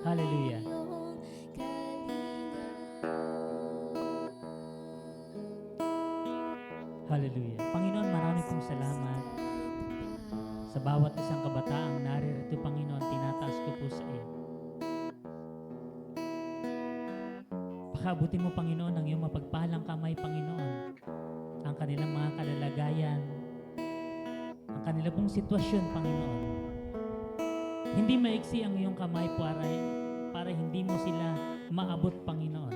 Speaker 1: Hallelujah. Hallelujah. Panginoon, marami pong salamat sa bawat isang kabataang naririto, Panginoon, tinataas ko po sa iyo. Pakabutin mo, Panginoon, ang iyong mapagpalang kamay, Panginoon, ang kanilang mga kalalagayan, ang kanilang pong sitwasyon, Panginoon. Hindi maiksi ang iyong kamay para hindi mo sila maabot, Panginoon.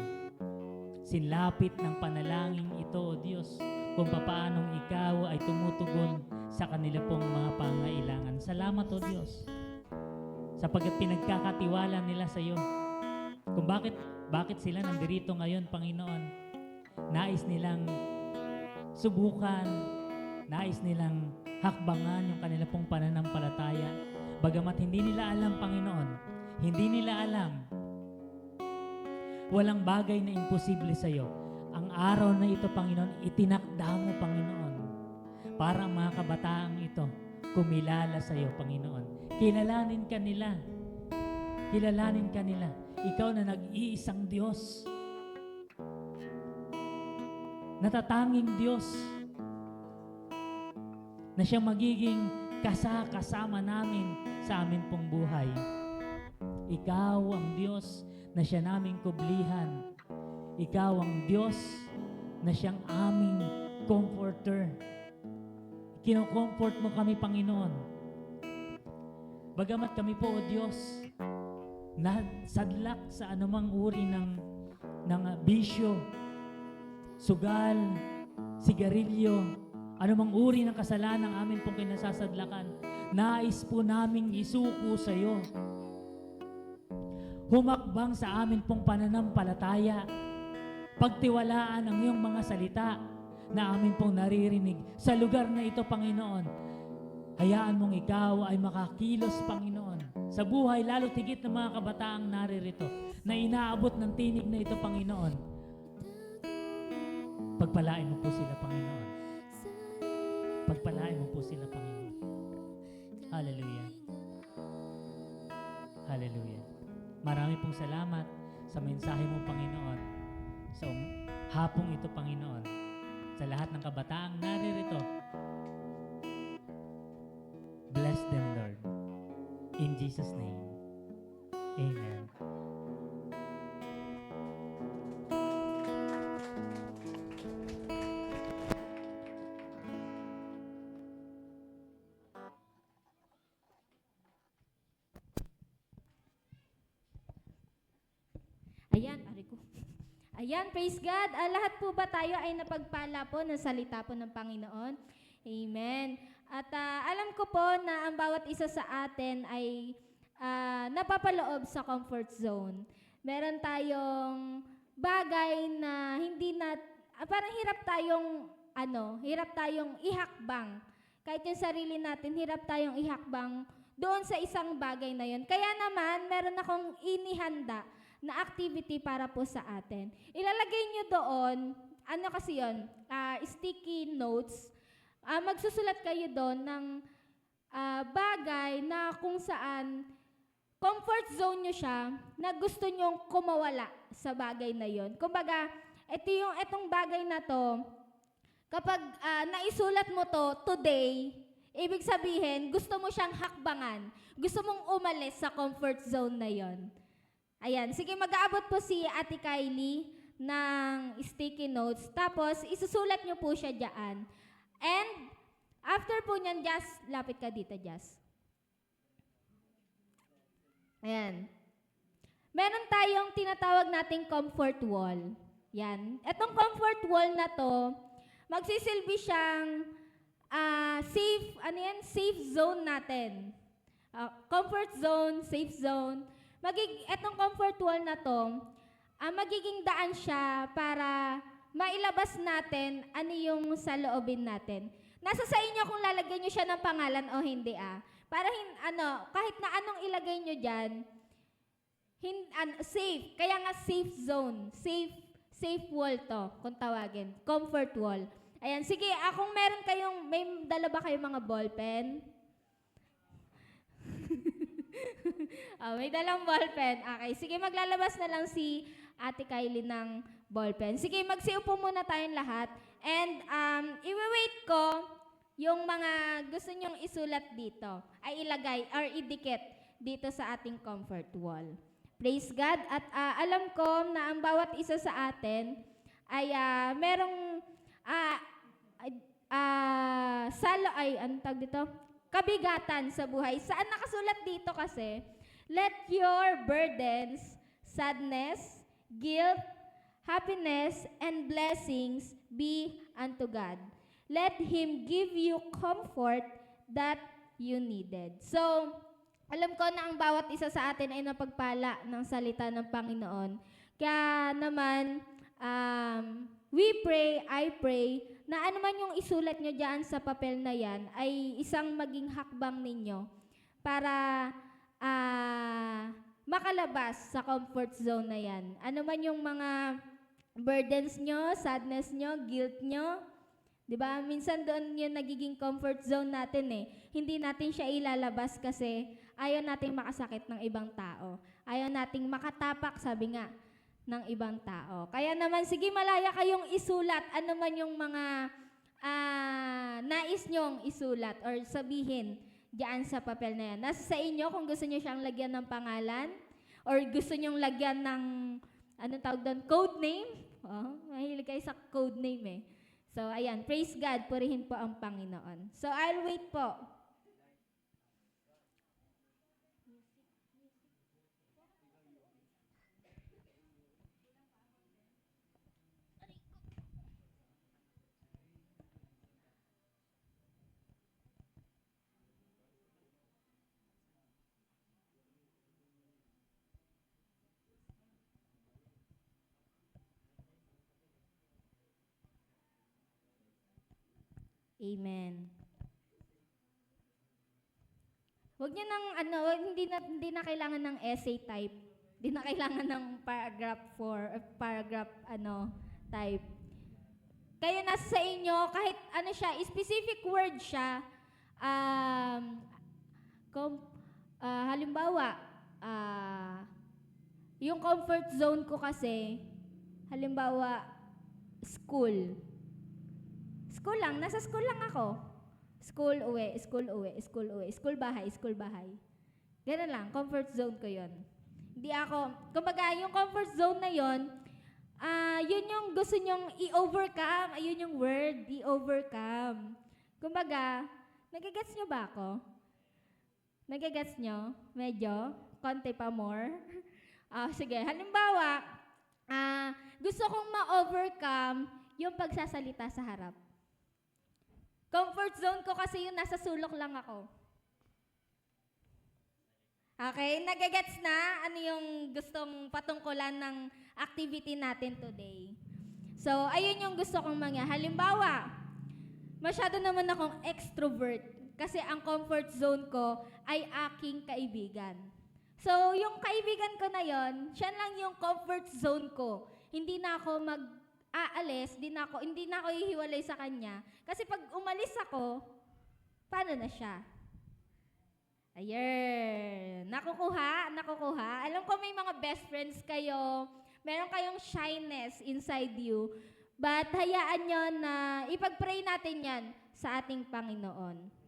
Speaker 1: Sinlapit ng panalangin ito, O Diyos, kung paanong ikaw ay tumutugon sa kanila pong mga pangailangan. Salamat, O Diyos, sapagkat pinagkakatiwala nila sa iyo. Kung bakit sila nandirito ngayon, Panginoon, nais nilang subukan, nais nilang hakbangan yung kanila pong pananampalataya. Bagamat hindi nila alam, Panginoon, hindi nila alam, walang bagay na imposible sa iyo. Ang araw na ito, Panginoon, itinakda mo, Panginoon, para ang mga kabataang ito kumilala sa iyo, Panginoon. Kilalanin ka nila. Kilalanin ka nila. Ikaw na nag-iisang Diyos. Natatanging Diyos. na siya magiging kasama namin sa amin pong buhay. Ikaw ang Diyos na siya naming kublihan. Ikaw ang Diyos na siyang aming comforter. Kino-comfort mo kami, Panginoon. Bagamat kami po, O Diyos, na sadlak sa anumang uri ng bisyo, sugal, sigarilyo, anumang uri ng kasalanan ang amin pong kinasasadlakan, nais po naming isuko sa iyo. Humakbang sa amin pong pananampalataya, pagtiwalaan ang iyong mga salita na amin pong naririnig sa lugar na ito, Panginoon. Hayaan mong ikaw ay makakilos, Panginoon, sa buhay lalo tigit ng mga kabataang naririto na inaabot ng tinig na ito, Panginoon. Pagpalain mo po sila, Panginoon. Pagpalain mo po sila, Panginoon. Hallelujah. Hallelujah. Marami pong salamat sa mensahe mo, Panginoon. Sa hapong ito, Panginoon. Sa lahat ng kabataang naririto. Bless them, Lord. In Jesus' name. Amen.
Speaker 2: Ayan, ko. Ayan, praise God. Lahat po ba tayo ay napagpala po ng salita po ng Panginoon? Amen. At alam ko po na ang bawat isa sa atin ay napapaloob sa comfort zone. Meron tayong bagay na hindi na, parang hirap tayong ihakbang. Kahit yung sarili natin, hirap tayong ihakbang doon sa isang bagay na yon. Kaya naman, meron akong inihanda na activity para po sa atin. Ilalagay nyo doon, ano kasi yun, sticky notes. Magsusulat kayo doon ng bagay na kung saan comfort zone nyo siya na gusto nyong kumawala sa bagay na yon. Kumbaga, itong bagay na to, kapag naisulat mo to today, ibig sabihin, gusto mo siyang hakbangan. Gusto mong umalis sa comfort zone na yon. Ayan, sige, mag-aabot po si Ate Kylie ng sticky notes. Tapos, isusulat nyo po siya dyan. And, after po nyan, Jazz, lapit ka dito, Jazz. Ayan. Meron tayong tinatawag nating comfort wall. Yan. Etong comfort wall na to, magsisilbi siyang safe zone natin. Comfort zone, safe zone. Etong comfort wall na to, magiging daan siya para mailabas natin ano yung sa loobin natin. Nasa sa inyo kung lalagyan nyo siya ng pangalan o hindi Para kahit na anong ilagay nyo dyan, safe. Kaya nga safe zone. Safe wall to, kung tawagin. Comfort wall. Ayan, sige, kung may dala ba kayong mga ballpen? May dalang ballpen. Okay, sige, maglalabas na lang si Ate Kylie ng ballpen. Sige, magsiupo muna tayong lahat. And i-wait ko yung mga gusto nyong isulat dito ay ilagay or idikit dito sa ating comfort wall. Praise God. At alam ko na ang bawat isa sa atin ay merong kabigatan sa buhay. Saan nakasulat dito kasi, let your burdens, sadness, guilt, happiness, and blessings be unto God. Let Him give you comfort that you needed. So, alam ko na ang bawat isa sa atin ay napagpala ng salita ng Panginoon. Kaya naman, I pray, na ano man yung isulat nyo dyan sa papel na yan, ay isang maging hakbang ninyo para makalabas sa comfort zone na yan. Ano man yung mga burdens nyo, sadness nyo, guilt nyo, di ba? Minsan doon yung nagiging comfort zone natin Hindi natin siya ilalabas kasi ayaw nating makasakit ng ibang tao. Ayaw nating makatapak, sabi nga, ng ibang tao. Kaya naman, sige, malaya kayong isulat ano man yung mga nais nyong isulat or sabihin diyan sa papel na yan. Nasa sa inyo kung gusto nyo siyang lagyan ng pangalan or gusto nyong lagyan ng, anong tawag doon, code name. Oh, mahilig kayo sa code name eh. So, ayan, praise God, purihin po ang Panginoon. So, I'll wait po. Amen. Huwag niyo nang hindi na kailangan ng essay type. Hindi na kailangan ng paragraph type. Kaya nasa sa inyo kahit ano siya, specific word siya. Halimbawa, yung comfort zone ko kasi, halimbawa, school. School lang, nasa school lang ako. School, uwi, school, uwi, school, uwi, school, bahay, school, bahay. Ganun lang, comfort zone ko yon. Hindi ako, kumbaga, yung comfort zone na yon, yun yung gusto nyong i-overcome, ayun yung word, i-overcome. Kumbaga, nagigets nyo ba ako? Nagigets nyo? Medyo? Konti pa more? Sige, halimbawa, gusto kong ma-overcome yung pagsasalita sa harap. Comfort zone ko kasi yung nasa sulok lang ako. Okay, nagigets na ano yung gustong patungkulan ng activity natin today. So, ayun yung gusto kong mangyari. Halimbawa, masyado naman akong extrovert kasi ang comfort zone ko ay aking kaibigan. So, yung kaibigan ko na yon, siya lang yung comfort zone ko. Hindi na ako aalis, hindi na ako hihiwalay sa kanya. Kasi pag umalis ako, paano na siya? Ayun. Nakukuha. Alam ko may mga best friends kayo. Meron kayong shyness inside you. But hayaan nyo na ipag-pray natin yan sa ating Panginoon.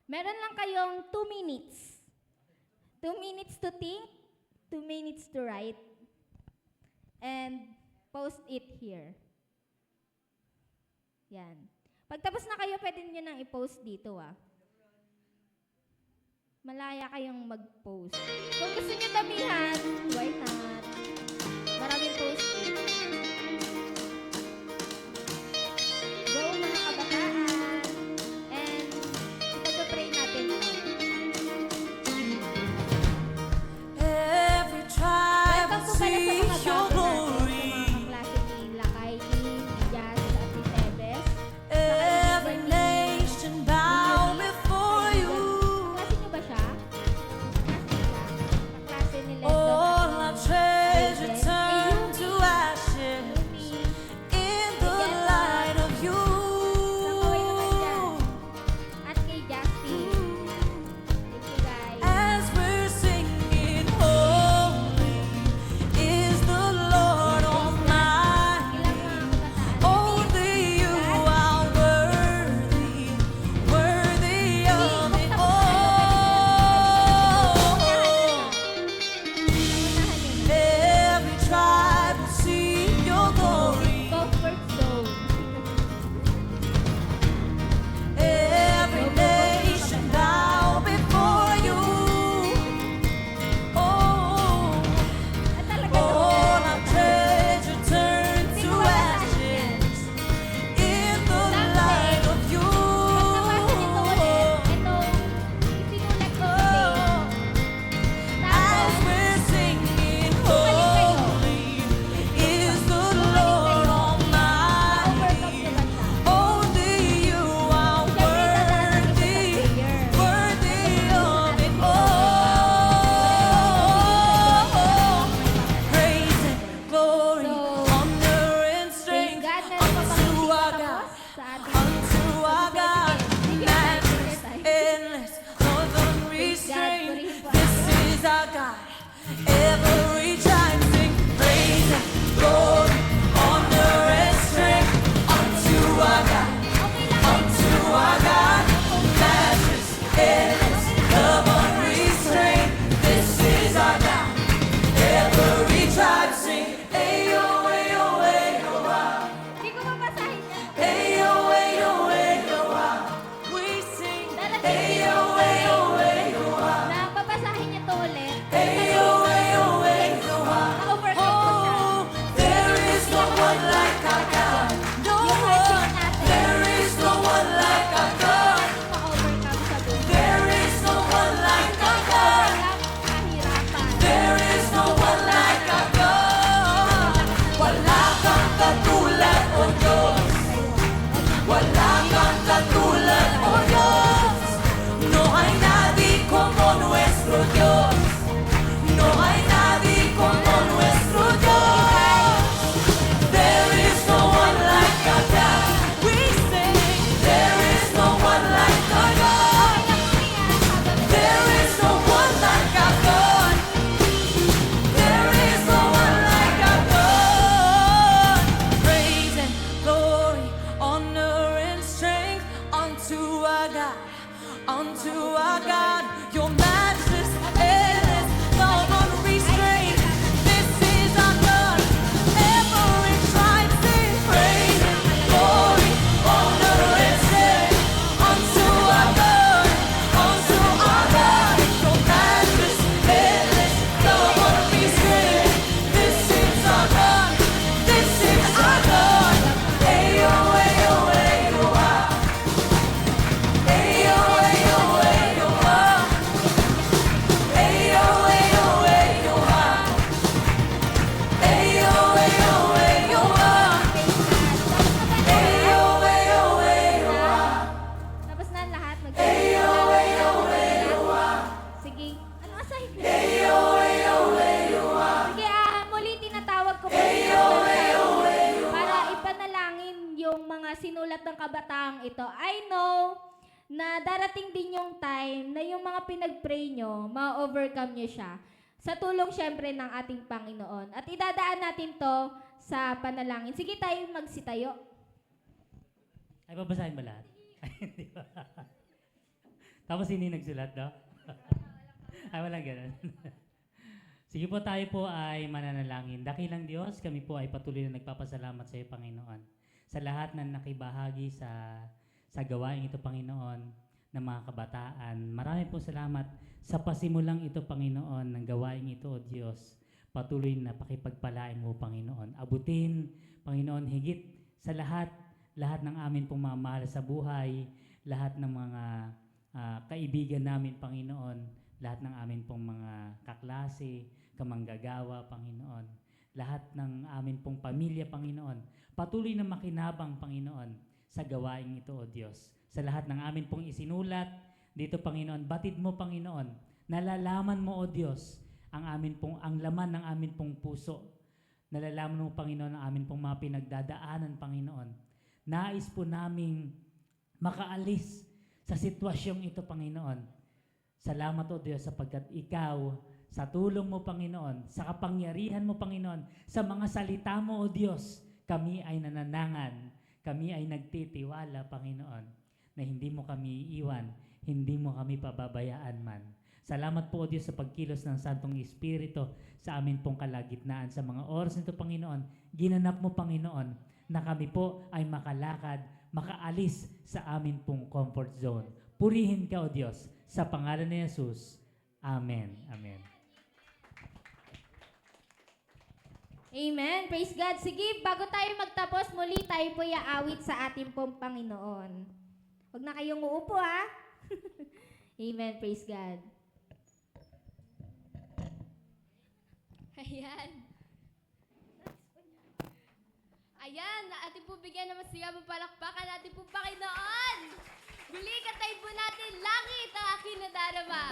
Speaker 2: Meron lang kayong 2 minutes. 2 minutes to think, 2 minutes to write, and post it here. Yan. Pagtapos na kayo, pwede nyo nang i-post dito, Malaya kayong mag-post. Kung gusto nyo damihan, why not? Maraming post-it. Go, mga kabataan. And ipag-pray natin ito.
Speaker 3: Every tribe will see your glory. Every nation bow before you. All our treasure turn to ashes. our God, unto our God. Your matchless, endless, love unrestrained. This is our God. Every tribe sing praise, glory, honor, and shame unto our God, unto our God. Your matchless, endless, love unrestrained. This is our God. This is our God. Ayo, ayo, ayo, ah. Ayo, ayo, ayo, ah. Ayo, ayo, ayo, ah. Ayo, ayo, ayo, ah. Ayo, ayo, ayo, ah.
Speaker 2: Tapos na ang lahat.
Speaker 3: Ayo, ayo, ayo, ah.
Speaker 2: Sige. Ano asahin ko?
Speaker 3: Ayo, ayo, ayo, ah.
Speaker 2: Sige, muli tinatawag ko po
Speaker 3: Ayo, ayo, ayo,
Speaker 2: para ipanalangin yung mga sinulat ng kabataang ito. I know na darating din yung time na yung mga pinag-pray nyo, ma-overcome nyo siya. Sa tulong syempre ng ating Panginoon. At idadaan natin to sa panalangin. Sige tayo magsitayo.
Speaker 1: Ay, babasahin ba lahat? Ay, hindi ba? Tapos hindi nagsulat, no? Ay, walang ganun. Sige po, tayo po ay mananalangin. Dakilang Diyos, kami po ay patuloy na nagpapasalamat sa iyo, Panginoon. Sa lahat na nakibahagi sa gawain ito, Panginoon, ng mga kabataan. Marami po salamat sa pasimulang ito, Panginoon, ng gawain ito, O Diyos. Patuloy na pakipagpalain mo, Panginoon. Abutin, Panginoon, higit sa lahat ng amin pong mga mahal sa buhay, lahat ng mga kaibigan namin, Panginoon, lahat ng amin pong mga kaklase, kamanggagawa, Panginoon, lahat ng amin pong pamilya, Panginoon, patuloy na makinabang, Panginoon, sa gawain ito, O Diyos. Sa lahat ng amin pong isinulat dito, Panginoon, batid mo, Panginoon, nalalaman mo, O Diyos, ang laman ng amin pong puso. Nalalaman mo, Panginoon, ang amin pong mga pinagdadaanan, Panginoon. Nais po naming makaalis sa sitwasyong ito, Panginoon. Salamat, O Diyos, sapagkat Ikaw, sa tulong mo, Panginoon, sa kapangyarihan mo, Panginoon, sa mga salita mo, O Diyos, kami ay nananangan, kami ay nagtitiwala, Panginoon, na hindi mo kami iiwan, hindi mo kami pababayaan man. Salamat po, O Diyos, sa pagkilos ng Santong Espiritu sa amin pong kalagitnaan. Sa mga oras nito, Panginoon, ginanap mo, Panginoon, na kami po ay makalakad, makaalis sa amin pong comfort zone. Purihin ka, O Diyos, sa pangalan ni Jesus. Amen. Amen.
Speaker 2: Amen. Praise God. Sige, bago tayo magtapos, muli tayo po iaawit sa ating pong Panginoon. Huwag na kayong uupo, ha? Amen. Praise God.
Speaker 4: Ayan. Ayan, ating po bigyan ng masiya mo palakpakan natin po Panginoon. Muli katayin po natin, langit ang aking nadarama.